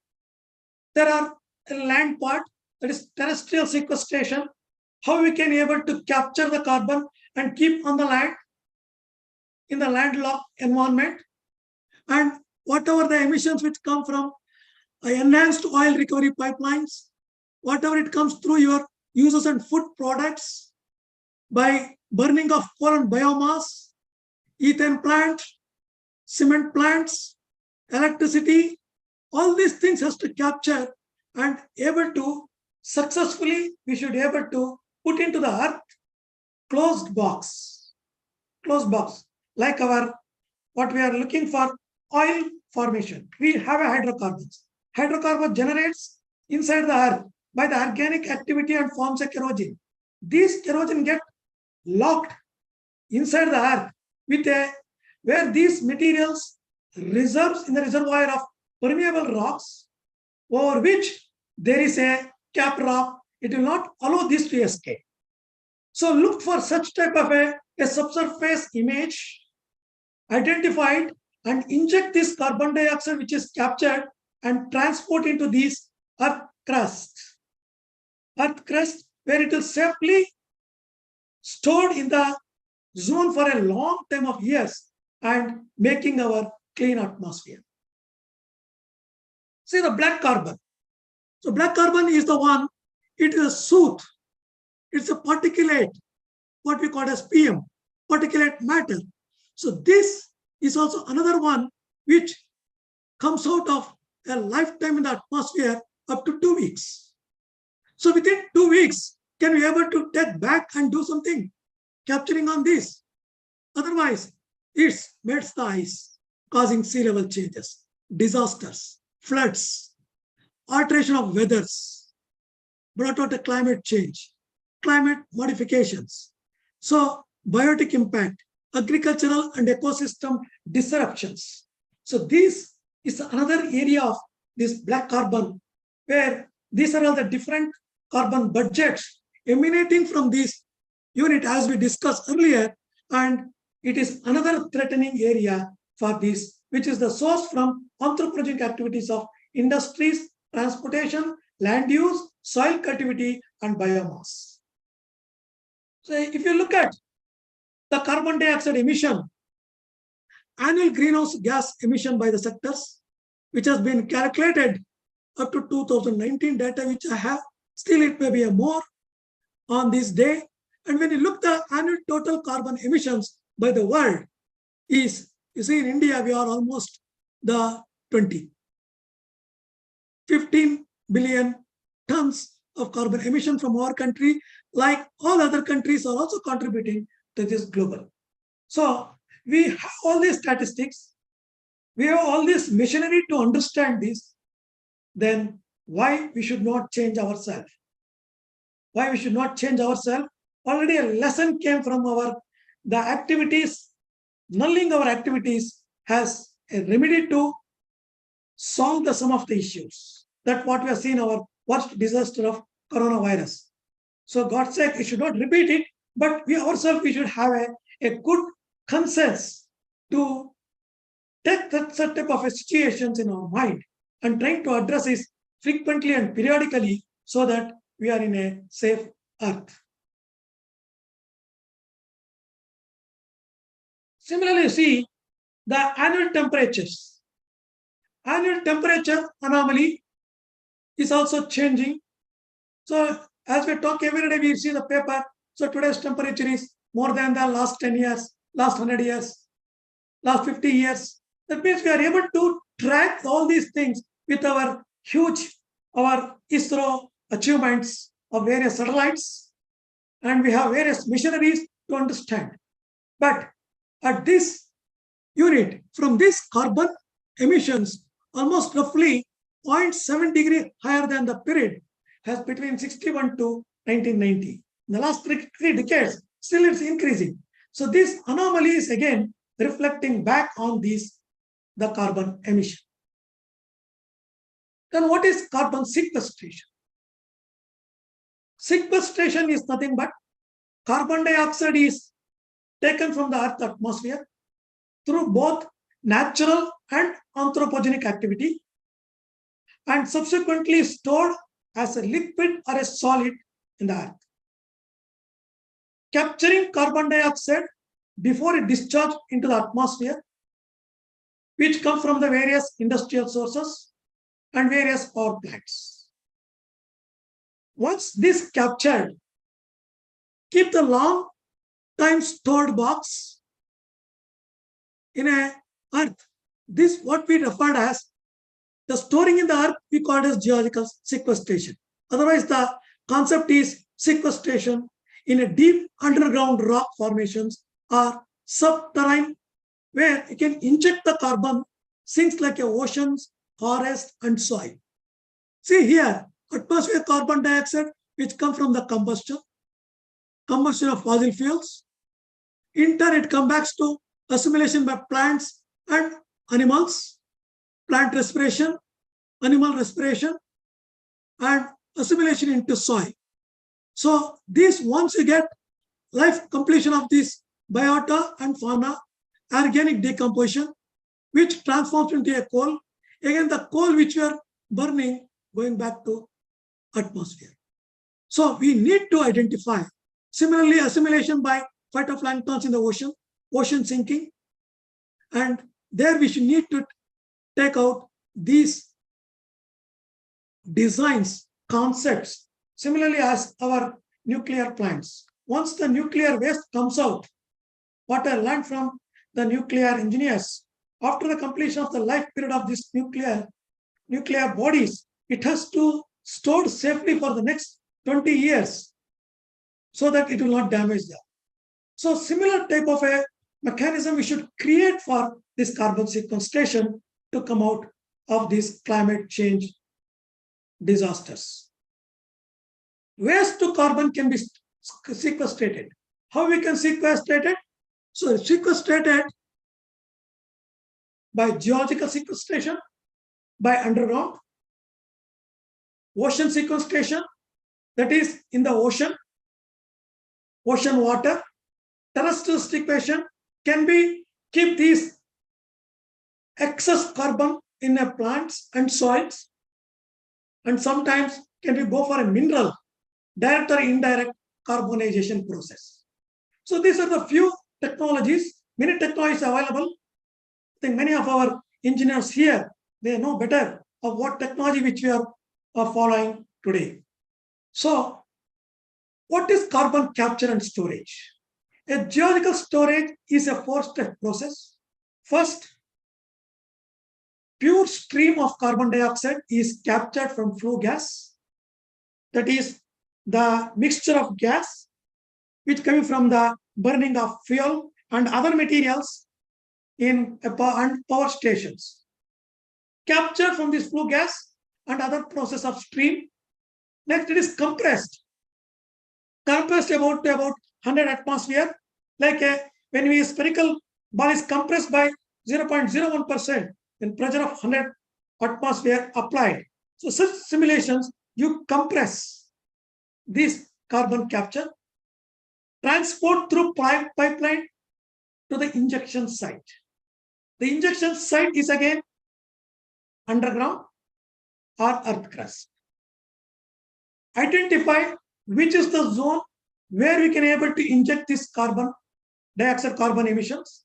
There are a land part, that is terrestrial sequestration, how we can able to capture the carbon and keep on the land, in the landlocked environment, and whatever the emissions which come from enhanced oil recovery pipelines, whatever it comes through your uses and food products, by burning of coal and biomass, ethane plant, cement plants, electricity, all these things has to capture and able to successfully, we should be able to put into the earth closed box, like our, what we are looking for, oil formation. We have a hydrocarbons. Hydrocarbon generates inside the earth by the organic activity and forms a kerosene. These kerosene get locked inside the earth with a, where these materials reserves in the reservoir of permeable rocks, over which there is a cap rock. It will not allow this to escape. So look for such type of a subsurface image identified and inject this carbon dioxide, which is captured and transport into this earth crust. Earth crust, where it is safely stored in the zone for a long time of years and making our clean atmosphere. See the black carbon. So black carbon is the one, it is a soot, it's a particulate, what we call as PM, particulate matter. So this is also another one which comes out of a lifetime in the atmosphere up to 2 weeks. So within 2 weeks, can we able to take back and do something, capturing on this? Otherwise, it melts the ice, causing sea level changes, disasters, floods, alteration of weathers, brought out a climate change, climate modifications. So biotic impact, agricultural and ecosystem disruptions. So this is another area of this black carbon, where these are all the different carbon budgets emanating from this unit as we discussed earlier, and it is another threatening area for this, which is the source from anthropogenic activities of industries, transportation, land use, soil cultivity, and biomass. So if you look at the carbon dioxide emission, annual greenhouse gas emission by the sectors, which has been calculated up to 2019 data, which I have, still it may be a more on this day. And when you look the annual total carbon emissions by the world is, you see in India, we are almost the 15 billion tons of carbon emission from our country, like all other countries are also contributing to this global. So we have all these statistics, we have all this machinery to understand this, then why we should not change ourselves? Why we should not change ourselves? Already a lesson came from the activities, nulling our activities has a remedy to solve some of the issues. That's what we have seen our worst disaster of coronavirus. So God's sake, we should not repeat it, but we ourselves, we should have a good consensus to take that type of situations in our mind and trying to address it frequently and periodically so that we are in a safe earth. Similarly, you see the annual temperatures. Annual temperature anomaly is also changing. So as we talk every day, we see the paper. So today's temperature is more than the last 10 years, last 100 years, last 50 years. That means we are able to track all these things with our ISRO achievements of various satellites, and we have various machineries to understand. But at this unit, from this carbon emissions, almost roughly 0.7 degree higher than the period has between 61 to 1990. In the last three decades, still it's increasing. So this anomaly is again reflecting back on the carbon emission. Then what is carbon sequestration? Sequestration is nothing but carbon dioxide is taken from the Earth atmosphere through both natural and anthropogenic activity and subsequently stored as a liquid or a solid in the Earth. Capturing carbon dioxide before it discharged into the atmosphere, which come from the various industrial sources and various power plants. Once this captured, keep the long time stored box in a earth. This what we referred as the storing in the earth, we call it as geological sequestration. Otherwise, the concept is sequestration in a deep underground rock formations or subterranean, where you can inject the carbon, things like oceans, forest, and soil. See here, atmosphere carbon dioxide, which come from the combustion of fossil fuels. In turn, it comes back to assimilation by plants and animals, plant respiration, animal respiration, and assimilation into soil. So this, once you get life completion of this biota and fauna, organic decomposition, which transforms into a coal. Again, the coal which we are burning going back to atmosphere. So we need to identify. Similarly, assimilation by phytoplanktons in the ocean sinking. And there we should need to take out these designs, concepts, similarly as our nuclear plants. Once the nuclear waste comes out, what I learned from the nuclear engineers, after the completion of the life period of this nuclear bodies, it has to store safely for the next 20 years so that it will not damage them. So similar type of a mechanism we should create for this carbon sequestration to come out of these climate change disasters. Waste to carbon can be sequestrated. How we can sequestrate it? So sequestrated by geological sequestration, by underground, ocean sequestration, that is in the ocean water, terrestrial sequestration can be keep these excess carbon in the plants and soils, and sometimes can we go for a mineral, direct or indirect carbonization process. So these are the few technologies, many technologies available. I think many of our engineers here, they know better of what technology which we are following today. So what is carbon capture and storage? A geological storage is a four-step process. First, pure stream of carbon dioxide is captured from flue gas. That is the mixture of gas which coming from the burning of fuel and other materials in power stations. Captured from this flue gas and other process of stream. Next, it is compressed. Compressed about 100 atmosphere. Like when a spherical ball is compressed by 0.01%, then pressure of 100 atmosphere applied. So such simulations, you compress this carbon capture, transport through pipeline to the injection site. The injection site is again underground or earth crust. Identify which is the zone where we can able to inject this carbon dioxide carbon emissions.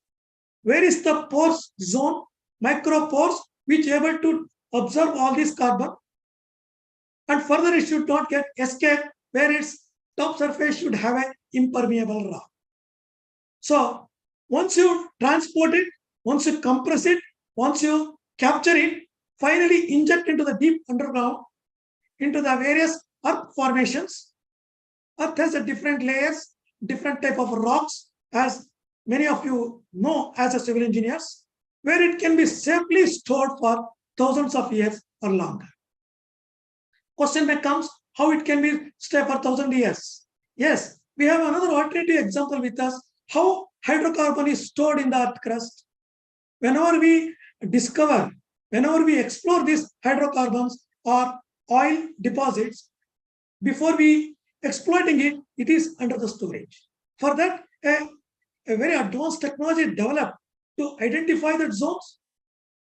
Where is the pores zone, micropores, which able to absorb all this carbon, and further it should not get escape, where its top surface should have an impermeable rock. So once you transport it, once you compress it, once you capture it, finally inject into the deep underground, into the various earth formations. Earth has a different layers, different type of rocks, as many of you know as a civil engineers, where it can be safely stored for thousands of years or longer. Question becomes how it can be stay for 1,000 years. Yes, we have another alternative example with us, how hydrocarbon is stored in the earth crust. Whenever we discover, whenever we explore these hydrocarbons or oil deposits, before we exploiting it, it is under the storage. For that, a very advanced technology developed to identify the zones,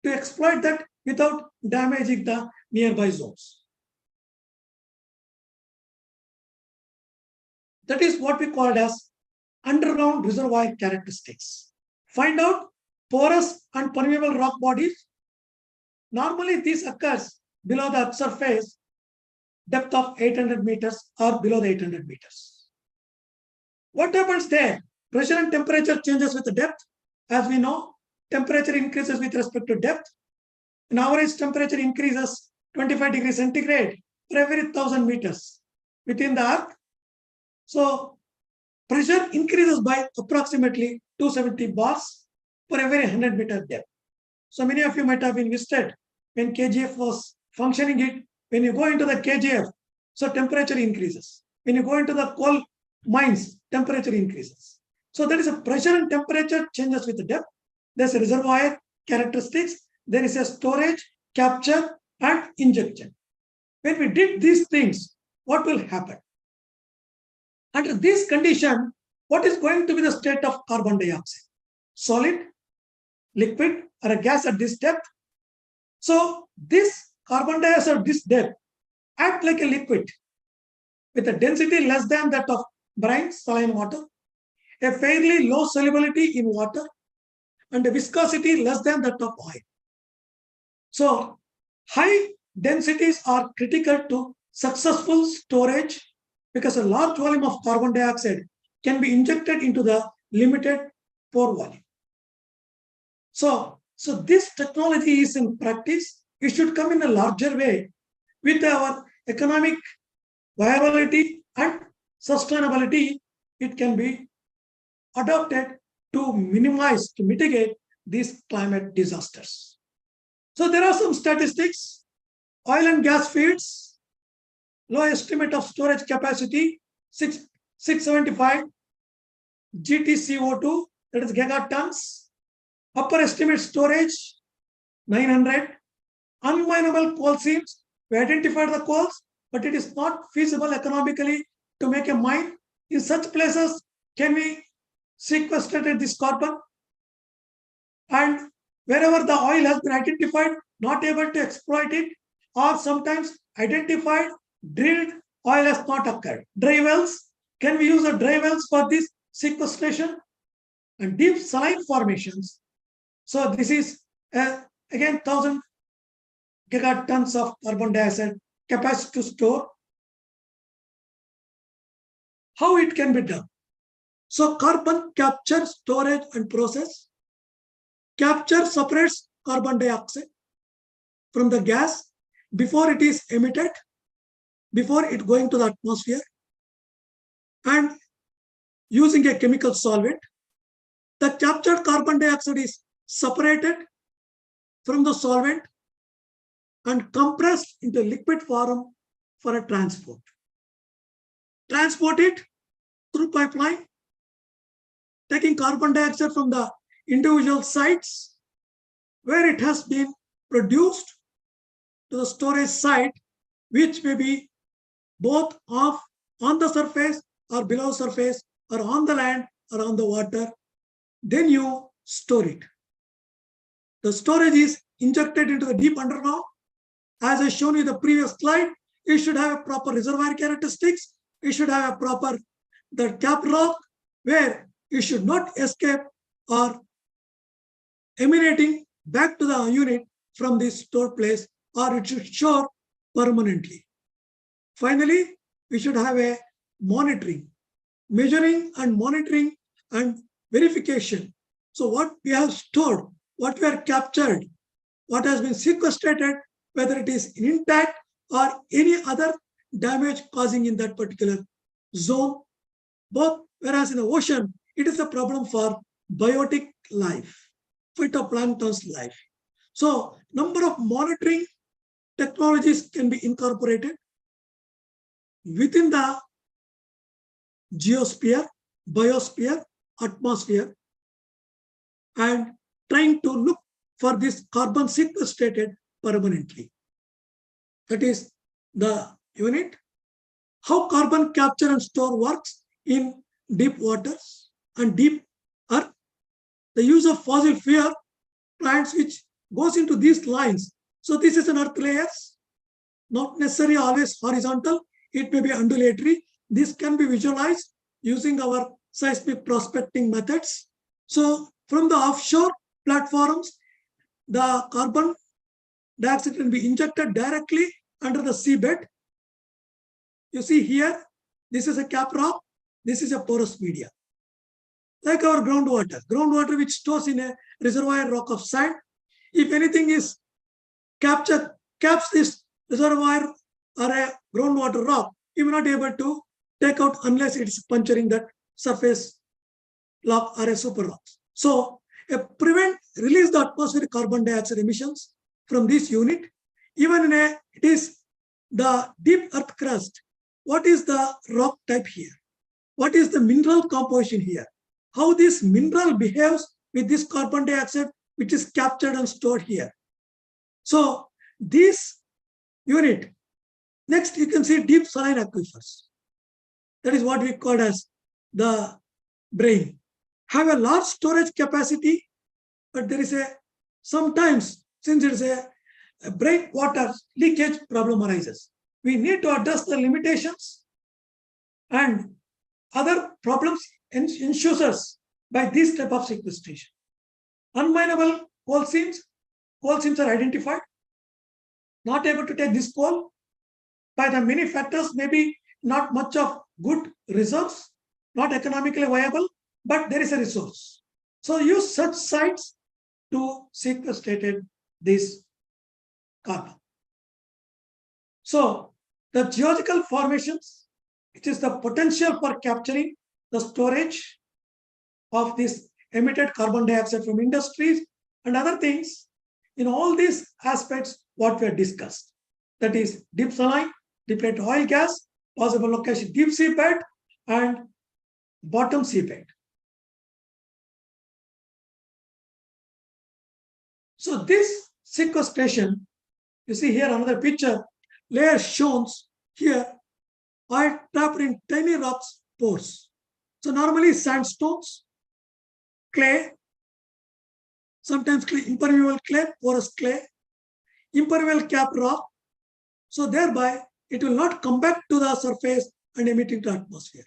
to exploit that without damaging the nearby zones. That is what we call as underground reservoir characteristics. Find out porous and permeable rock bodies. Normally, this occurs below the earth's surface, depth of 800 meters or below the 800 meters. What happens there? Pressure and temperature changes with the depth. As we know, temperature increases with respect to depth. An average temperature increases 25 degrees centigrade for every 1,000 meters within the earth. So pressure increases by approximately 270 bars for every 100 meter depth. So many of you might have been visited when KGF was functioning it. When you go into the KGF, so temperature increases. When you go into the coal mines, temperature increases. So there is a pressure and temperature changes with the depth. There's a reservoir characteristics. There is a storage, capture, and injection. When we did these things, what will happen? Under this condition, what is going to be the state of carbon dioxide? Solid, liquid, or a gas at this depth. So this carbon dioxide at this depth act like a liquid with a density less than that of brine, saline water, a fairly low solubility in water, and a viscosity less than that of oil. So high densities are critical to successful storage because a large volume of carbon dioxide can be injected into the limited pore volume. So this technology is in practice. It should come in a larger way with our economic viability and sustainability. It can be adopted to mitigate these climate disasters. So there are some statistics. Oil and gas fields, low estimate of storage capacity, 675 GTCO2, that is gigatons. Upper estimate storage, 900. Unminable coal seams, we identified the coals, but it is not feasible economically to make a mine. In such places, can we sequestrate this carbon? And wherever the oil has been identified, not able to exploit it, or sometimes identified, drilled, oil has not occurred. Dry wells, can we use the dry wells for this sequestration? And deep saline formations. So this is again 1000 gigatons of carbon dioxide capacity to store. How it can be done? So carbon capture, storage, and process. Capture separates carbon dioxide from the gas before it is emitted, before it going to the atmosphere, and using a chemical solvent, the captured carbon dioxide is separated from the solvent and compressed into liquid form for a transport. Transport it through pipeline, taking carbon dioxide from the individual sites where it has been produced to the storage site, which may be both on the surface or below surface, or on the land or on the water. Then you store it. The storage is injected into the deep underground. As I shown you the previous slide, it should have a proper reservoir characteristics. It should have a proper cap rock where it should not escape or emanating back to the unit from this stored place, or it should store permanently. Finally, we should have a monitoring, measuring and monitoring and verification. So what we have stored, what we have captured, what has been sequestrated, whether it is intact or any other damage causing in that particular zone, both, whereas in the ocean, it is a problem for biotic life, phytoplankton's life. So number of monitoring technologies can be incorporated within the geosphere, biosphere, atmosphere, and trying to look for this carbon sequestrated permanently. That is the unit. How carbon capture and store works in deep waters and deep earth. The use of fossil fuel plants which goes into these lines. So this is an earth layers, not necessarily always horizontal. It may be undulatory. This can be visualized using our seismic prospecting methods. So from the offshore platforms, the carbon dioxide can be injected directly under the seabed. You see here, this is a cap rock, this is a porous media. Like our groundwater which stores in a reservoir rock of sand. If anything is caps this reservoir or a groundwater rock, you may not be able to take out unless it is puncturing that surface rock or a super rock. So release the atmospheric carbon dioxide emissions from this unit. Even in it is the deep earth crust. What is the rock type here? What is the mineral composition here? How this mineral behaves with this carbon dioxide which is captured and stored here. So this unit, next you can see deep saline aquifers. That is what we call as the brain. Have a large storage capacity, but there is a sometimes since it's a breakwater leakage problem arises. We need to address the limitations and other problems ensues us by this type of sequestration. Unminable coal seams are identified, not able to take this coal by the many factors, maybe not much of good reserves, not economically viable, but there is a resource. So use such sites to sequestrate this carbon. So the geological formations, it is the potential for capturing the storage of this emitted carbon dioxide from industries and other things. In all these aspects, what we have discussed, that is deep saline, depleted oil gas, possible location deep seabed and bottom seabed. So this sequestration, you see here another picture, layer shown here are trapped in tiny rocks pores. So normally sandstones, clay, sometimes clay, impermeable clay, porous clay, impermeable cap rock. So thereby it will not come back to the surface and emitting to atmosphere.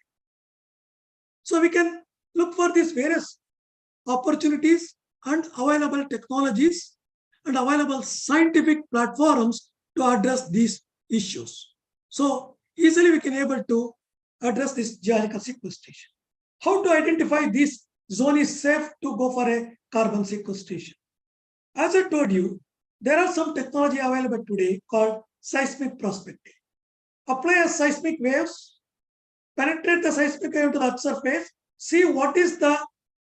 So we can look for these various opportunities and available technologies and available scientific platforms to address these issues. So easily we can able to address this geological sequestration. How to identify this zone is safe to go for a carbon sequestration? As I told you, there are some technology available today called seismic prospecting. Apply a seismic waves, penetrate the seismic wave to the earth surface, see what is the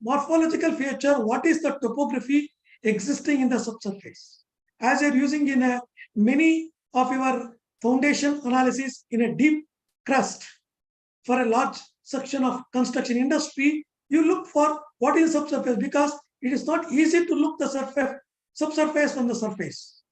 morphological feature, what is the topography existing in the subsurface. As you're using in many of your foundation analysis in a deep crust for a large section of construction industry, you look for what is subsurface because it is not easy to look the subsurface from the surface.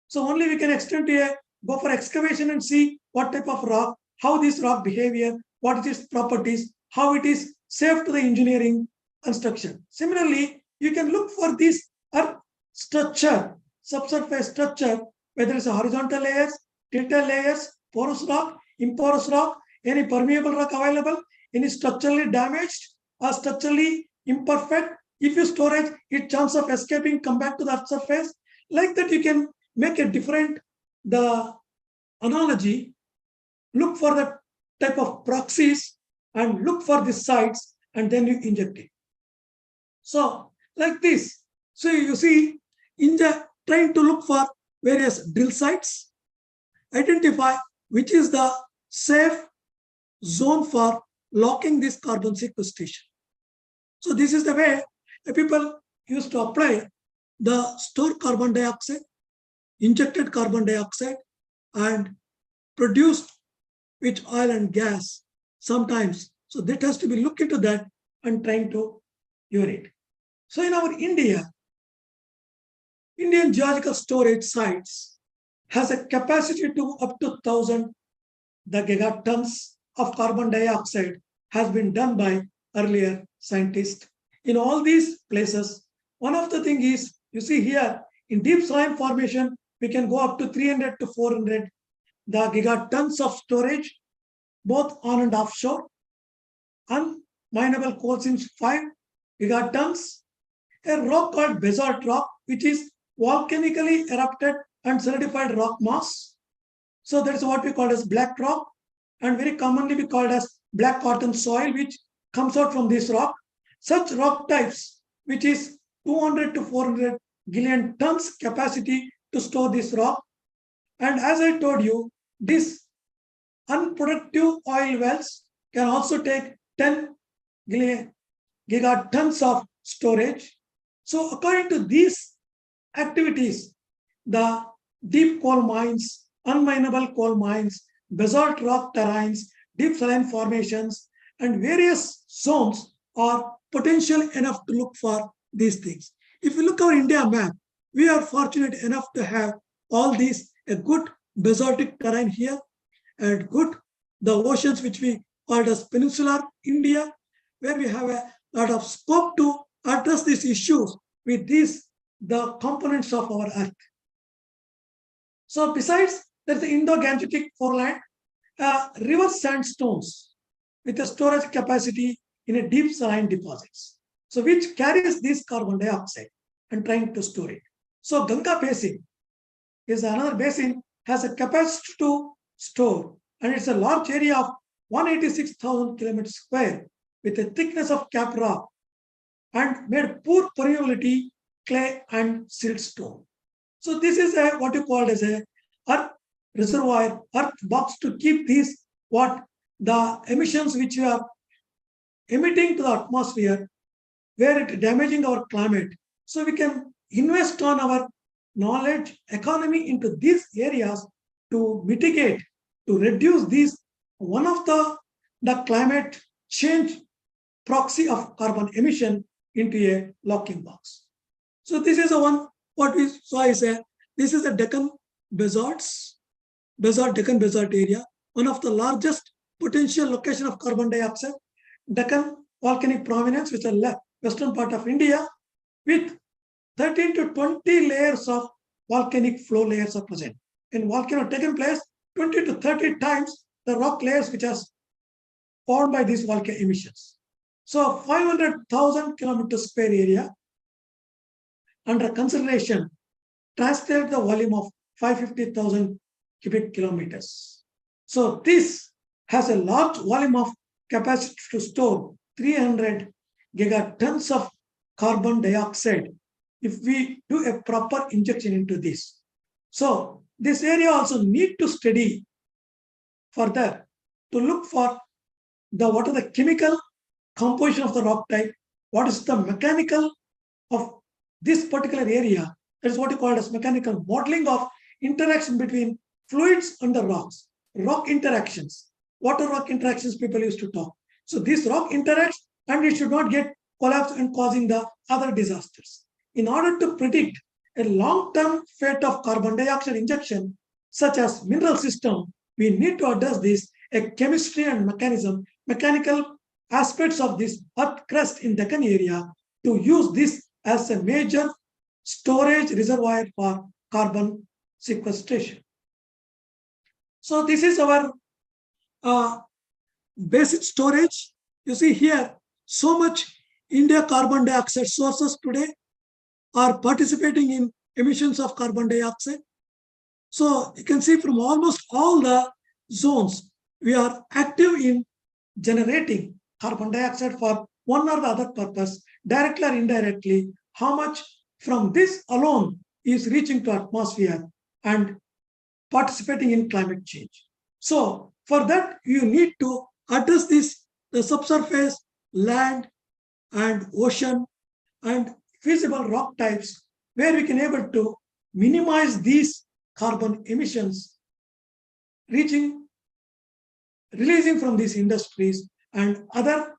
So only we can extend to go for excavation and see what type of rock, how this rock behavior, what is its properties, how it is safe to the engineering construction. Similarly, you can look for this earth structure, subsurface structure, whether it's a horizontal layers, tilted layers, porous rock, imporous rock, any permeable rock available, any structurally damaged or structurally imperfect. If you storage, its chance of escaping come back to the earth surface. Like that, you can make a different the analogy, look for the type of proxies and look for the sites and then you inject it. So like this. So you see, in the trying to look for various drill sites, identify which is the safe zone for locking this carbon sequestration. So this is the way people used to apply the stored carbon dioxide, injected carbon dioxide, and produced with oil and gas sometimes. So that has to be looked into that and trying to urinate. So in our Indian geological storage sites has a capacity to up to 1,000 the gigatons of carbon dioxide has been done by earlier scientists. In all these places, one of the things is, you see here, in deep slime formation, we can go up to 300 to 400 the gigatons of storage, both on and offshore. Unminable coal seams 5 gigatons. A rock called basalt rock, which is volcanically erupted and solidified rock mass. So that is what we call as black rock, and very commonly we call it as black cotton soil, which comes out from this rock. Such rock types, which is 200 to 400 gillion tons capacity to store this rock. And as I told you, this unproductive oil wells can also take 10 gigatons of storage. So according to these activities, the deep coal mines, unminable coal mines, basalt rock terrains, deep saline formations, and various zones are potential enough to look for these things. If you look at our India map, we are fortunate enough to have all these, a good basaltic terrain here, and good, the oceans which we call as peninsular India, where we have a lot of scope to address these issues with these the components of our Earth. So besides, there is the Indo-Gangetic foreland, river sandstones with a storage capacity in a deep saline deposits. So which carries this carbon dioxide and trying to store it. So Ganga Basin is another basin, has a capacity to store, and it's a large area of 186,000 kilometers square with a thickness of cap rock and made poor permeability, clay and siltstone. So this is what you call as a earth reservoir, earth box to keep these what the emissions which we are emitting to the atmosphere, where it damaging our climate. So we can invest on our knowledge economy into these areas to mitigate, to reduce these. One of the climate change proxy of carbon emission into a locking box. So this is the one what we saw is this is the Deccan Deccan Basalt area, one of the largest potential location of carbon dioxide. Deccan volcanic prominence, which is western part of India, with 13 to 20 layers of volcanic flow layers are present. In volcano taken place, 20 to 30 times the rock layers which are formed by these volcanic emissions. So 500,000 kilometers square area under consideration translate the volume of 550,000 cubic kilometers. So this has a large volume of capacity to store 300 gigatons of carbon dioxide if we do a proper injection into this. So this area also need to study further to look for what are the chemical composition of the rock type, what is the mechanical of this particular area. That is what you call as mechanical modeling of interaction between fluids and the rocks, rock interactions, water rock interactions people used to talk. So this rock interacts and it should not get collapsed and causing the other disasters. In order to predict a long-term fate of carbon dioxide injection, such as mineral system, we need to address this, a chemistry and mechanical aspects of this earth crust in Deccan area to use this as a major storage reservoir for carbon sequestration. So this is our basic storage. You see here, so much India carbon dioxide sources today are participating in emissions of carbon dioxide. So you can see from almost all the zones, we are active in generating carbon dioxide for one or the other purpose, directly or indirectly. How much from this alone is reaching to atmosphere and participating in climate change. So for that, you need to address this, the subsurface, land and ocean and feasible rock types, where we can able to minimize these carbon emissions releasing from these industries and other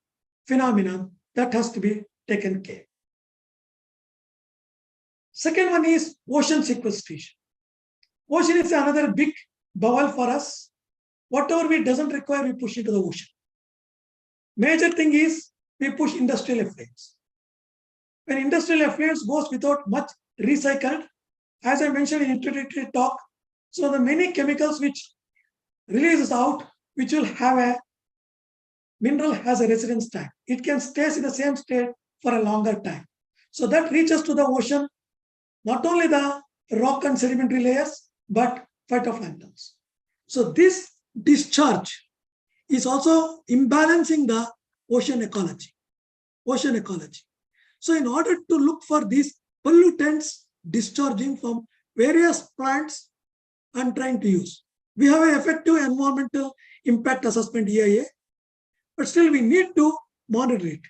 phenomena that has to be taken care. Second one is ocean sequestration. Ocean is another big bubble for us. Whatever we doesn't require, we push into the ocean. Major thing is we push industrial effluents. When industrial effluents goes without much recycled, as I mentioned in introductory talk, so the many chemicals which releases out, which will have a mineral has a residence time. It can stay in the same state for a longer time. So that reaches to the ocean, not only the rock and sedimentary layers, but phytoplanktons. So this discharge is also imbalancing the ocean ecology. So in order to look for these pollutants discharging from various plants, I'm trying to use. We have an effective environmental impact assessment EIA, but still we need to monitor it.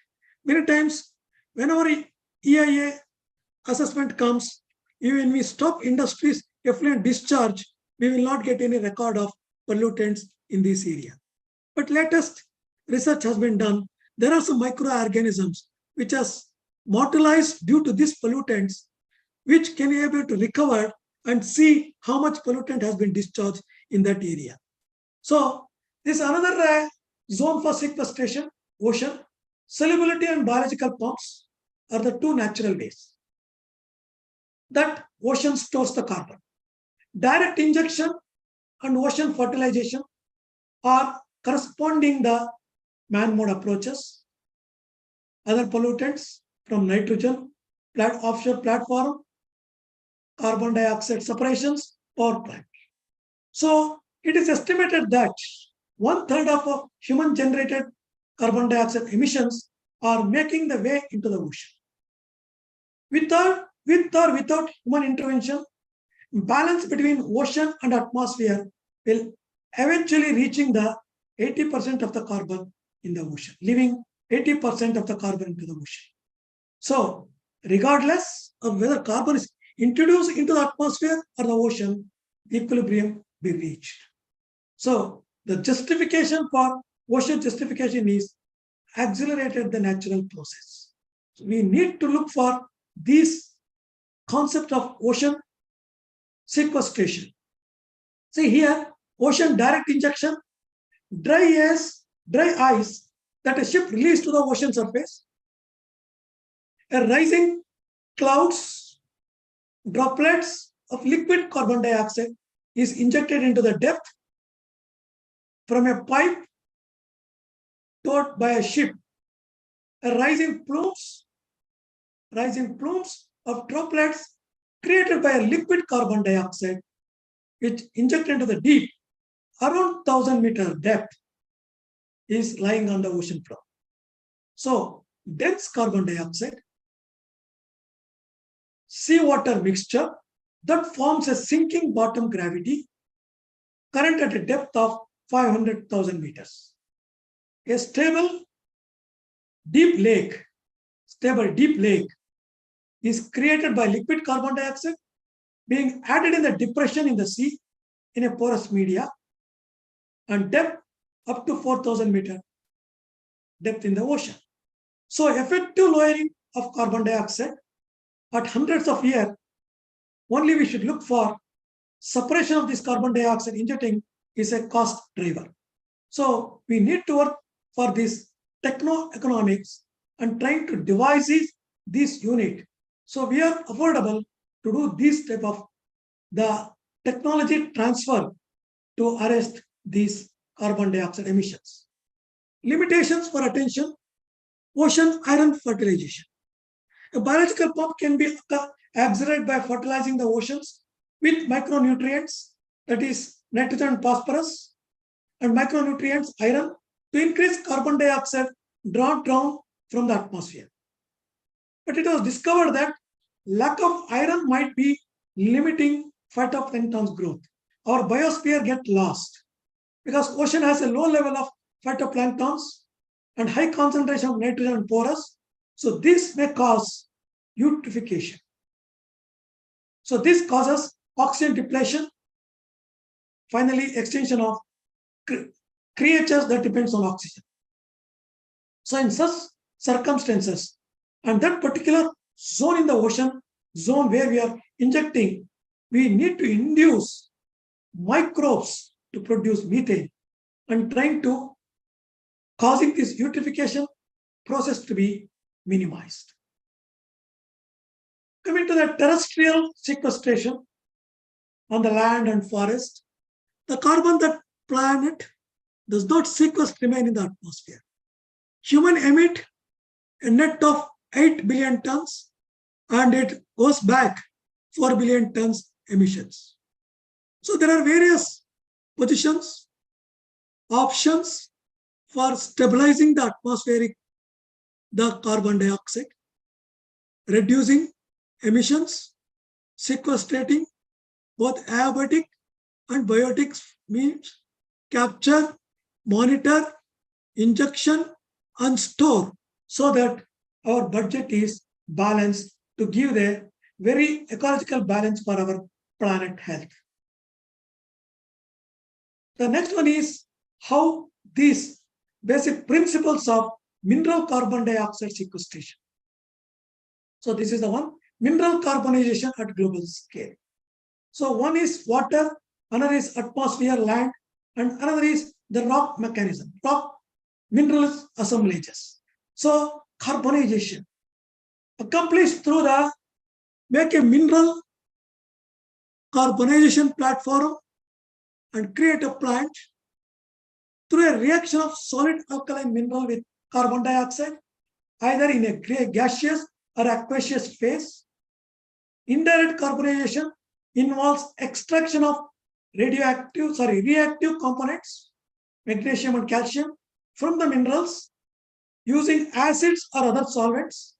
Many times, whenever EIA assessment comes, even we stop industries effluent discharge, we will not get any record of pollutants in this area. But latest research has been done. There are some microorganisms which has mortalized due to these pollutants, which can be able to recover and see how much pollutant has been discharged in that area. So this is another zone for sequestration, ocean. Solubility and biological pumps are the two natural ways. that ocean stores the carbon. Direct injection and ocean fertilization are corresponding the man-made approaches. Other pollutants from nitrogen, offshore platform, carbon dioxide separations, power plant. So it is estimated that 1/3 of human-generated carbon dioxide emissions are making the way into the ocean. With or without human intervention, balance between ocean and atmosphere will eventually reaching the 80% of the carbon in the ocean, leaving 80% of the carbon into the ocean. So regardless of whether carbon is introduced into the atmosphere or the ocean, equilibrium be reached. So the justification for ocean justification is accelerated the natural process. So we need to look for this concept of ocean sequestration. See here, ocean direct injection, dry ice that a ship released to the ocean surface, a rising clouds, droplets of liquid carbon dioxide is injected into the depth from a pipe towed by a ship. A rising plumes of droplets created by a liquid carbon dioxide, which injected into the deep around 1,000-meter depth, is lying on the ocean floor. So dense carbon dioxide, seawater mixture that forms a sinking bottom gravity current at a depth of 500,000 meters. A stable deep lake is created by liquid carbon dioxide being added in the depression in the sea in a porous media and depth up to 4,000 meter depth in the ocean. So effective lowering of carbon dioxide at hundreds of years, only we should look for separation of this carbon dioxide injecting is a cost driver. So we need to work for this techno-economics and trying to devise this unit. So we are affordable to do this type of the technology transfer to arrest these carbon dioxide emissions. Limitations for attention, ocean iron fertilization. A biological pump can be accelerated by fertilizing the oceans with micronutrients, that is nitrogen and phosphorus, and micronutrients iron to increase carbon dioxide drawn down from the atmosphere. But it was discovered that lack of iron might be limiting phytoplanktons growth. Our biosphere gets lost because ocean has a low level of phytoplanktons and high concentration of nitrogen and phosphorus. So this may cause eutrophication. So this causes oxygen depletion. Finally, extinction of creatures that depends on oxygen. So in such circumstances, and that particular zone in the ocean, zone where we are injecting, we need to induce microbes to produce methane and trying to causing this eutrophication process to be minimized. Coming to the terrestrial sequestration on the land and forest, the carbon that planet does not sequester remain in the atmosphere. Human emit a net of 8 billion tons and it goes back 4 billion tons emissions. So there are various positions, options for stabilizing the atmospheric, the carbon dioxide, reducing emissions, sequestrating both abiotic and biotic means capture, monitor, injection, and store so that our budget is balanced to give a very ecological balance for our planet health. The next one is how these basic principles of mineral carbon dioxide sequestration. So this is the one, mineral carbonization at global scale. So one is water, another is atmosphere, land, and another is the rock mechanism, rock mineral assemblages. So carbonization accomplished through the make a mineral carbonization platform and create a plant through a reaction of solid alkaline mineral with carbon dioxide, either in a gaseous or aqueous phase. Indirect carbonization involves extraction of reactive components, magnesium and calcium, from the minerals using acids or other solvents,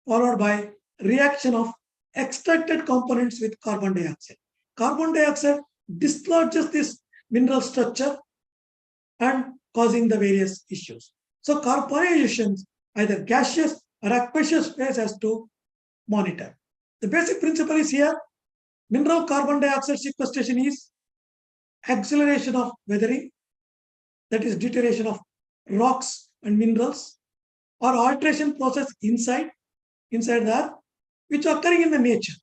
followed by reaction of extracted components with carbon dioxide. Carbon dioxide dislodges this mineral structure and causing the various issues. So carbonization, either gaseous or aqueous phase, has to monitor. The basic principle is here: mineral carbon dioxide sequestration is acceleration of weathering, that is deterioration of rocks and minerals, or alteration process inside the earth, which are occurring in the nature,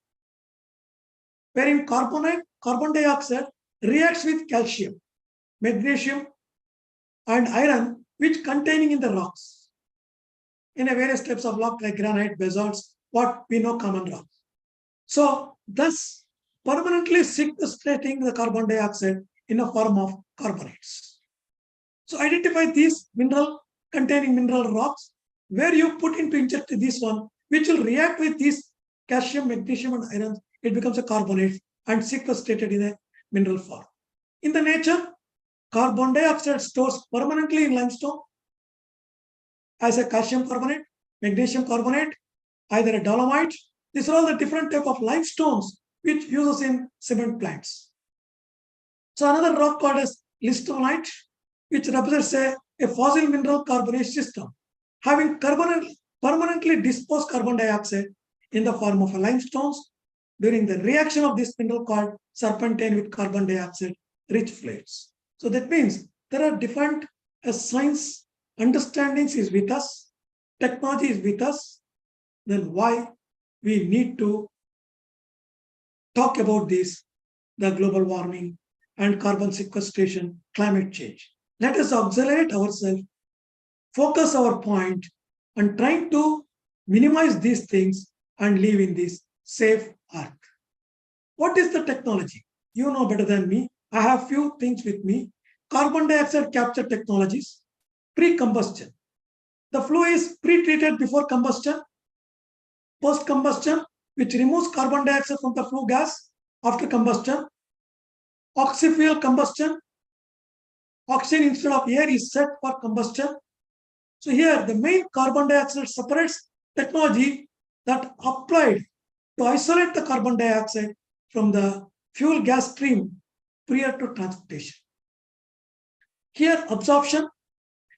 wherein carbon dioxide reacts with calcium, magnesium, and iron, which containing in the rocks, in a various types of rock like granite, basalts, what we know common rocks. So thus permanently sequestrating the carbon dioxide in a form of carbonates. So identify these containing mineral rocks where you inject this one, which will react with these calcium, magnesium, and iron. It becomes a carbonate and sequestrated in a mineral form. In the nature, carbon dioxide stores permanently in limestone as a calcium carbonate, magnesium carbonate, either a dolomite. These are all the different type of limestones which uses in cement plants. So another rock called as listonite, which represents a fossil mineral carbonate system, having permanently disposed carbon dioxide in the form of limestones during the reaction of this mineral called serpentine with carbon dioxide rich fluids. So that means there are different science understandings is with us, technology is with us. Then why we need to talk about this, the global warming and carbon sequestration, climate change. Let us accelerate ourselves, focus our point, and trying to minimize these things and live in this safe earth. What is the technology? You know better than me. I have few things with me. Carbon dioxide capture technologies, pre-combustion. The flue is pre-treated before combustion, post-combustion, which removes carbon dioxide from the flue gas after combustion. Oxy-fuel combustion, oxygen instead of air is set for combustion. So here the main carbon dioxide separates technology that applied to isolate the carbon dioxide from the fuel gas stream prior to transportation. Here absorption,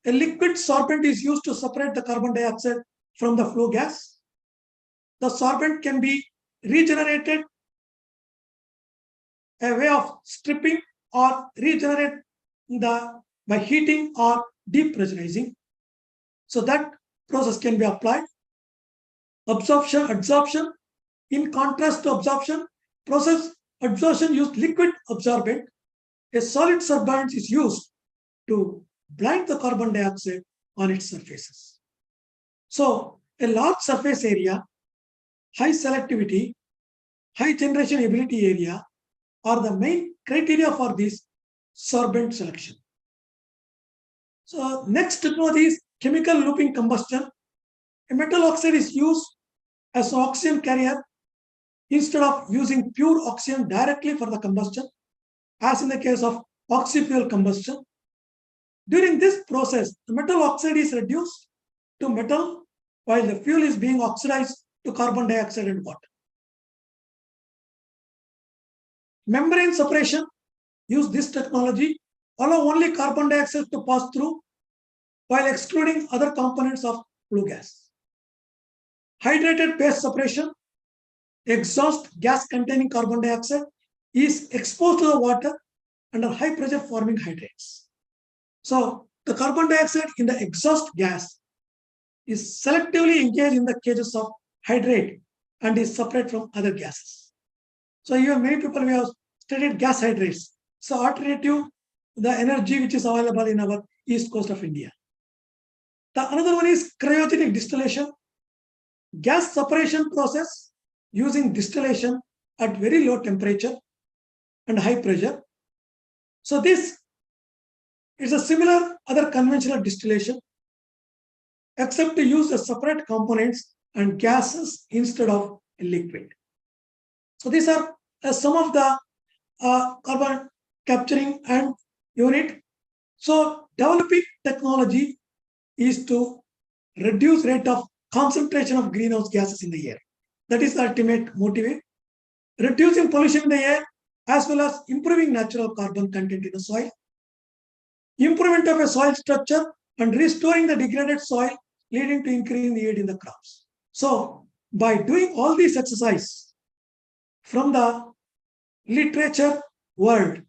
a liquid sorbent is used to separate the carbon dioxide from the flue gas. The sorbent can be regenerated a way of stripping or regenerate by heating or depressurizing. So that process can be applied. Adsorption. In contrast to absorption, adsorption used liquid absorbent. A solid sorbent is used to blind the carbon dioxide on its surfaces. So a large surface area, high selectivity, high generation ability area are the main criteria for this sorbent selection. So next technology is chemical looping combustion. A metal oxide is used as an oxygen carrier instead of using pure oxygen directly for the combustion, as in the case of oxy-fuel combustion. During this process, the metal oxide is reduced to metal while the fuel is being oxidized to carbon dioxide and water. Membrane separation, use this technology, allow only carbon dioxide to pass through while excluding other components of flue gas. Hydrated base separation, exhaust gas containing carbon dioxide is exposed to the water under high pressure forming hydrates. So the carbon dioxide in the exhaust gas is selectively engaged in the cages of hydrate and is separate from other gases. So here many people have studied gas hydrates. So alternative, the energy which is available in our east coast of India. The another one is cryogenic distillation. Gas separation process using distillation at very low temperature and high pressure. So this is a similar other conventional distillation, except to use the separate components and gases instead of a liquid. So these are some of the carbon capturing and unit. So developing technology is to reduce rate of concentration of greenhouse gases in the air. That is the ultimate motive. Reducing pollution in the air as well as improving natural carbon content in the soil. Improvement of a soil structure and restoring the degraded soil, leading to increasing the yield in the crops. So by doing all these exercise from the literature world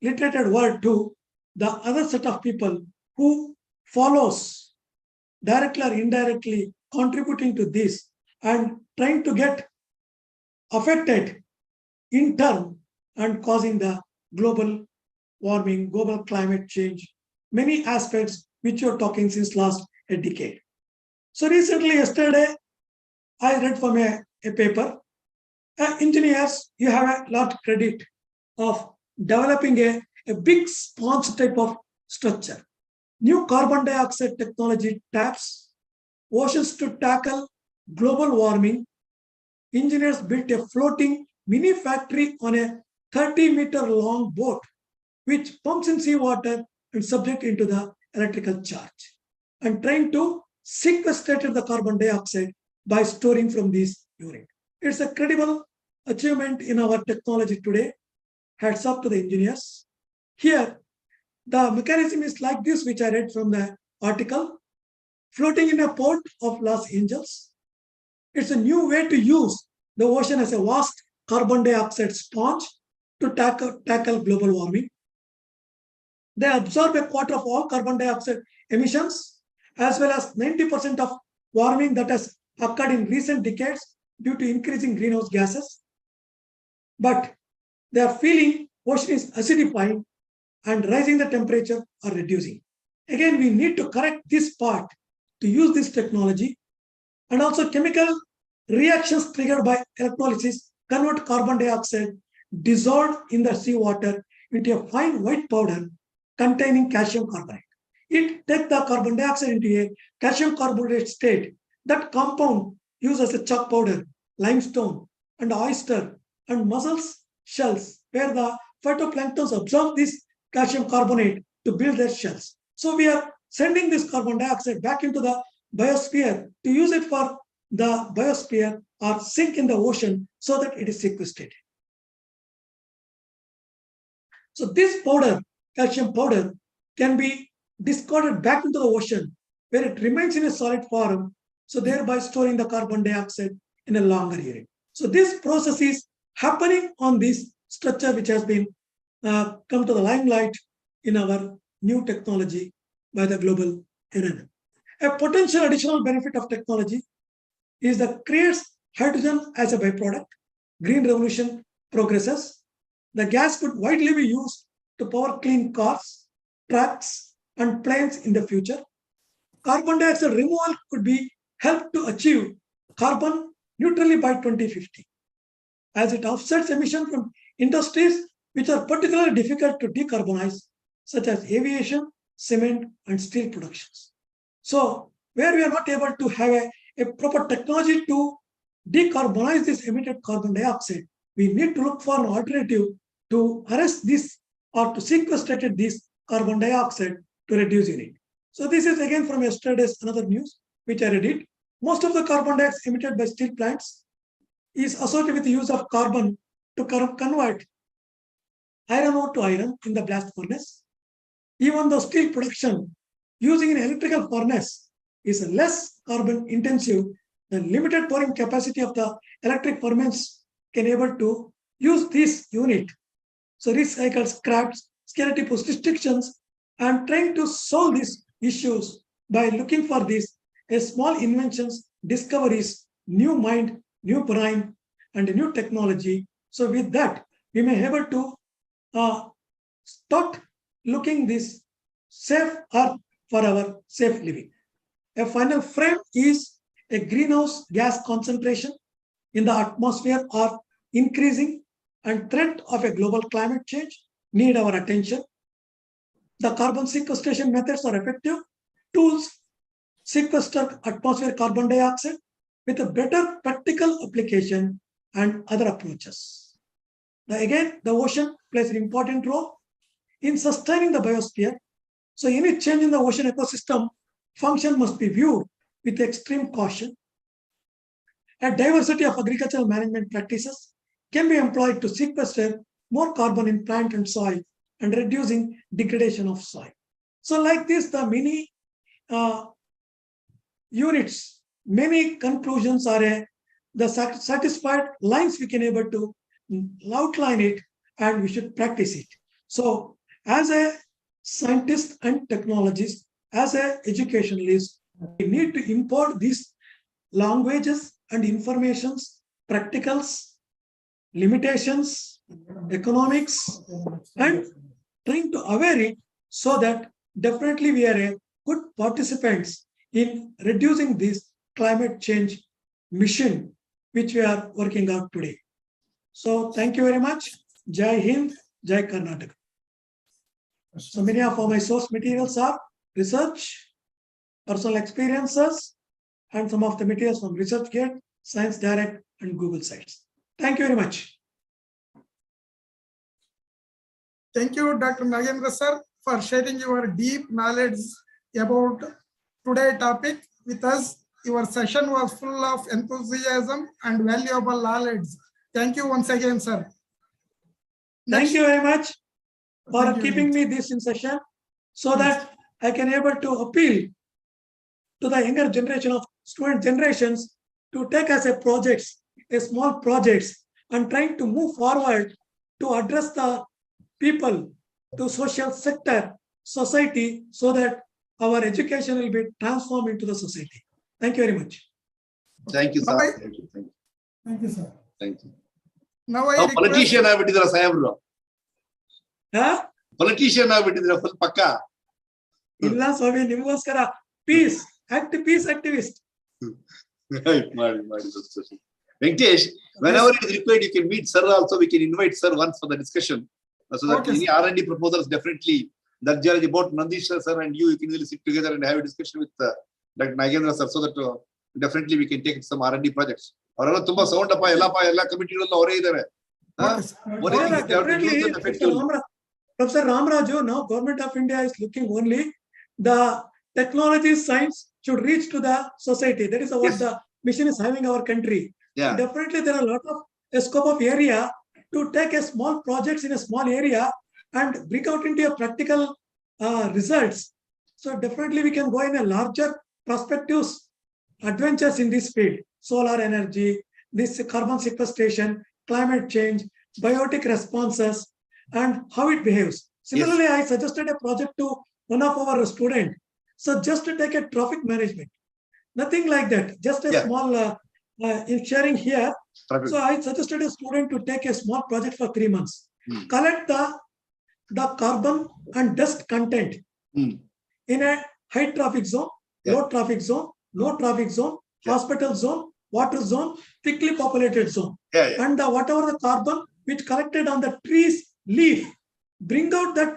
to the other set of people who follows directly or indirectly contributing to this and trying to get affected in turn and causing the global warming, global climate change, many aspects which you're talking since last a decade. So recently, yesterday, I read from a paper. Engineers, you have a lot credit of developing a big sponge type of structure. New carbon dioxide technology taps oceans to tackle global warming. Engineers built a floating mini factory on a 30-meter long boat, which pumps in seawater and subject into the electrical charge, and trying to sequestrate the carbon dioxide by storing from this unit. It's a credible achievement in our technology today. Hats up to the engineers. Here, the mechanism is like this, which I read from the article. Floating in a port of Los Angeles. It's a new way to use the ocean as a vast carbon dioxide sponge to tackle global warming. They absorb a quarter of all carbon dioxide emissions, as well as 90% of warming that has occurred in recent decades due to increasing greenhouse gases. But they are feeling ocean is acidifying and rising the temperature or reducing. Again, we need to correct this part to use this technology, and also chemical reactions triggered by electrolysis convert carbon dioxide dissolved in the seawater into a fine white powder containing calcium carbonate. It takes the carbon dioxide into a calcium carbonate state. That compound used as a chalk powder, limestone, and oyster and mussels shells, where the phytoplanktons absorb this calcium carbonate to build their shells. So we are sending this carbon dioxide back into the biosphere to use it for the biosphere or sink in the ocean so that it is sequestrated. So this powder, calcium powder, can be discarded back into the ocean where it remains in a solid form, so thereby storing the carbon dioxide in a longer unit. So this process is happening on this structure which has been come to the limelight in our new technology by the global arena. A potential additional benefit of technology is that creates hydrogen as a byproduct. Green revolution progresses. The gas could widely be used to power clean cars, trucks, and planes in the future. Carbon dioxide removal could be helped to achieve carbon neutrality by 2050, as it offsets emissions from industries which are particularly difficult to decarbonize, such as aviation, cement, and steel productions. So, where we are not able to have a proper technology to decarbonize this emitted carbon dioxide, we need to look for an alternative to arrest this or to sequestrate this carbon dioxide to reduce it. So this is again from yesterday's another news which I read it. Most of the carbon dioxide emitted by steel plants is associated with the use of carbon to convert iron ore to iron in the blast furnace. Even though steel production using an electrical furnace is less carbon intensive, the limited pouring capacity of the electric furnace can able to use this unit. So recycle scraps, scarcity post restrictions, and trying to solve these issues by looking for these small inventions, discoveries, new mind, new brain, and a new technology. So with that, we may able to start looking this safe earth for our safe living. A final frame is a greenhouse gas concentration in the atmosphere are increasing and threat of a global climate change need our attention. The carbon sequestration methods are effective. Tools sequester atmospheric carbon dioxide with a better practical application and other approaches. Again, the ocean plays an important role in sustaining the biosphere. So any change in the ocean ecosystem function must be viewed with extreme caution. A diversity of agricultural management practices can be employed to sequester more carbon in plant and soil and reducing degradation of soil. So like this, the many units, many conclusions are the satisfied lines we can able to outline it, and we should practice it. So as a scientist and technologist, as an educationalist, we need to import these languages and informations, practicals, limitations, economics, and trying to aware it so that definitely we are a good participants in reducing this climate change mission which we are working out today. So thank you very much. Jai Hind, Jai Karnataka. So many of my source materials are research, personal experiences, and some of the materials from ResearchGate, Science Direct, and Google Sites. Thank you very much. Thank you, Dr. Nagendra sir, for sharing your deep knowledge about today's topic with us. Your session was full of enthusiasm and valuable knowledge. Thank you once again, sir. Thank you very much for Thank you very keeping much. me this in session so that I can able to appeal to the younger generation of student generations to take as a projects, a small projects, and trying to move forward to address the people, to social sector, society, so that our education will be transformed into the society. Thank you very much. Thank you, sir. Bye-bye. Thank you. Thank you. Thank you, sir. Thank you. Now I Now, request, politician ಆಗ್ಬಿಟ್ಟಿದ್ರ ಸಾಹೇಬ್ರು. Huh? Politician ಆಗ್ಬಿಟ್ಟಿದ್ರ full ಪಕ್ಕ. ಇಲ್ಲ ಸ್ವಾಮಿ ನಿಮಗೋಸ್ಕರ piece activist. ಮಾಡಿ discussion. Venkatesh, whenever it is required, you can meet sir also. We can invite sir once for the discussion. So that Okay, any sir. R&D proposals definitely that judge about Nandish sir and you can really sit together and have a discussion with Dr. Nagendra sir, so that definitely we can take some R&D projects. ಅವರೆಲ್ಲ ತುಂಬಾ sound ಅಪ್ಪ ಎಲ್ಲ ಕಮಿಟಿಗಳನ್ನ ಅವರೇ ಇದ್ದಾರೆ. Okay, sir. Only thing is they have to use them effectively. Professor Ramaraju, now Government of India is looking only the technology science should reach to the society. That is what Yes. the mission is having our country. Yeah. Definitely there are a lot of a scope of area to take a small projects in a small area and bring out into a practical results. So definitely we can go in a larger perspectives, adventures in this field, solar energy, this carbon sequestration, climate change, biotic responses, and how it behaves. Similarly, I suggested a project to one of our students. So just to take a traffic management, nothing like that, just a Yeah. small in sharing here. Traffic. So I suggested a student to take a small project for 3 months, collect the carbon and dust content in a high traffic zone, low traffic zone, no traffic zone, hospital zone, water zone, thickly populated zone. Yeah. And whatever the carbon which collected on the tree's leaf, bring out that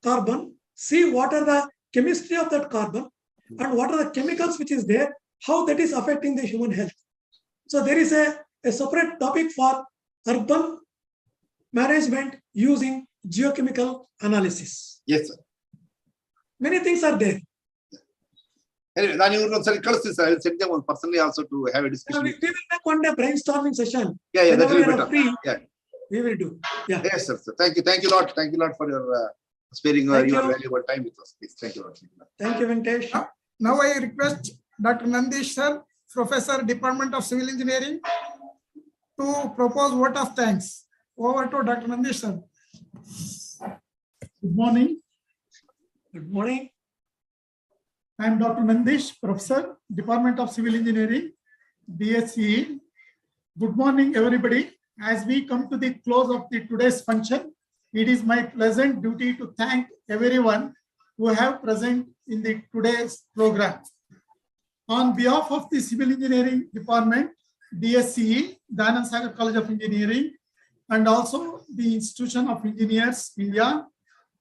carbon, see what are the chemistry of that carbon and what are the chemicals which is there, how that is affecting the human health. So there is a separate topic for urban management using geochemical analysis. Yes, sir. Many things are there. Anyway, ನಾನು ಇವ್ರನ್ನ ಒಂದ್ಸರಿ ಕಳಿಸ್ತೀನಿ sir. I will send them one personally also to have a We discussion. will make one day brainstorming session. Yeah, that Whenever will be we are better. free, Yeah. we will do. Yeah. Yes, sir. Thank you. Thank you a lot for your sparing Thank your you. valuable time with us. Please. Thank you a lot. Thank you, Venkatesh. Now I request Dr. Nandish sir, Professor, Department of Civil Engineering, to propose vote of thanks. Over to Dr. Nandish sir. Good morning. Good morning. I am Dr. Nandish, Professor, Department of Civil Engineering, BSc. Good morning, everybody. As we come to the close of today's function, it is my pleasant duty to thank everyone who have present in today's program. On behalf of the Civil Engineering Department, DSCE, Dayanand Sagar College of Engineering, and also the Institution of Engineers, India,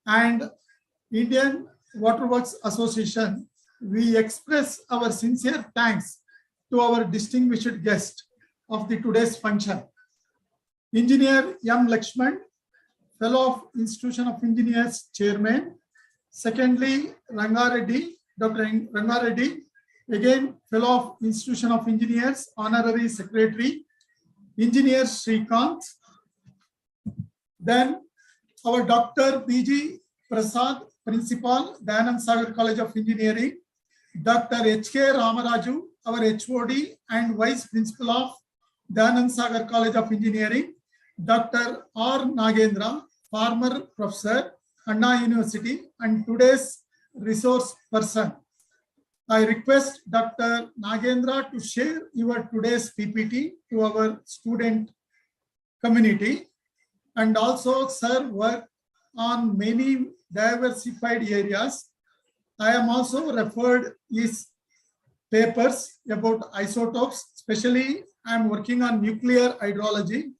and Indian Waterworks Association, we express our sincere thanks to our distinguished guest of the today's function. Engineer M. Lakshman, Fellow of Institution of Engineers, Chairman. Secondly, Rangareddy, Dr. Rangareddy, again, Fellow of Institution of Engineers, Honorary Secretary. Engineer Srikanth. Then our Dr. B.G. Prasad, Principal, Dayanand Sagar College of Engineering. Dr. H.K. Ramaraju, our HOD and Vice Principal of Dayanand Sagar College of Engineering. Dr. R. Nagendra, former professor, Anna University, and today's resource person. I request Dr. Nagendra to share your today's PPT to our student community. And also, sir, work on many diversified areas. I am also referred his papers about isotopes, especially I am working on nuclear hydrology.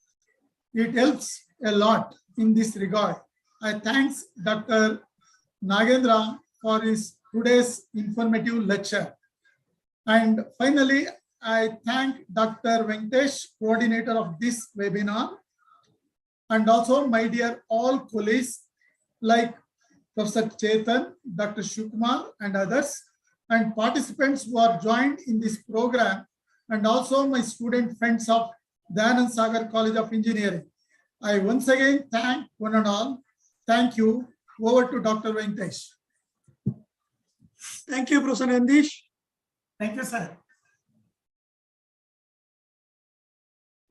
It helps a lot in this regard. I thanks Dr. Nagendra for his today's informative lecture. And finally, I thank Dr. Venkatesh, coordinator of this webinar, and also my dear all colleagues like Professor Chetan, Dr. Shukmar, and others, and participants who are joined in this program, and also my student friends of Dayanand Sagar College of Engineering. I once again thank one and all. Thank you. Over to Dr. Venkatesh. Thank you, Professor Nandish. Thank you, sir.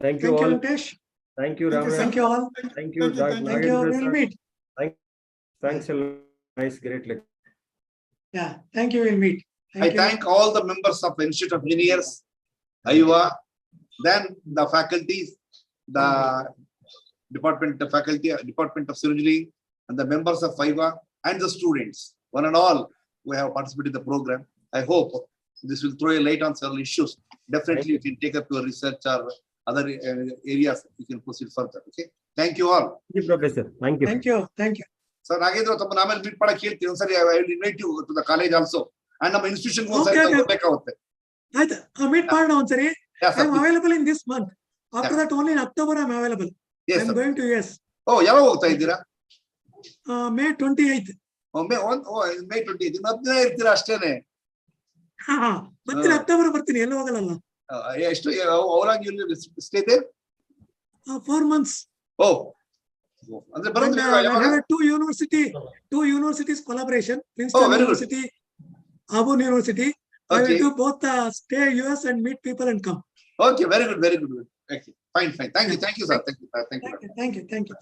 Thank you Thank you, all. Venkatesh. Thank you, Thank you, Ramya. Thank you all. Thank you, Dr. Thank you. Nagendra We'll sir. meet. Thanks a lot. Nice, great lecture. Yeah, thank you. We'll meet. I thank all the members of Institute of Engineers, IUA, then the faculties, the Department of Civil Engineering, and the members of FIVA, and the students, one and all who have participated in the program. I hope this will throw a light on several issues. Definitely, you can take up your research or other areas. You can proceed further. Okay. Thank you all. Thank you, Professor. Thank you. Thank you. Thank you. Sir, Nagendra, meet pada kelti. Sorry, I will invite you to the college also. And our institution goes Meet partner on sir. Yes, I am available in this month. After that, only in October I am available. Yes, I am going to US. Oh, yellow hota idira. May 28th. Oh, May 28th. Ashtene. But in October, ಬರ್ತೀನಿ ಎಲ್ಲೂ ಹೋಗಲ್ಲ. How long you will stay there? 4 months. Oh. And I have two universities collaboration. Princeton University, Auburn University. I will do both stay US and meet people and come. Okay, very good, very good. Okay, fine. Thank you, sir. Thank you. Thank you.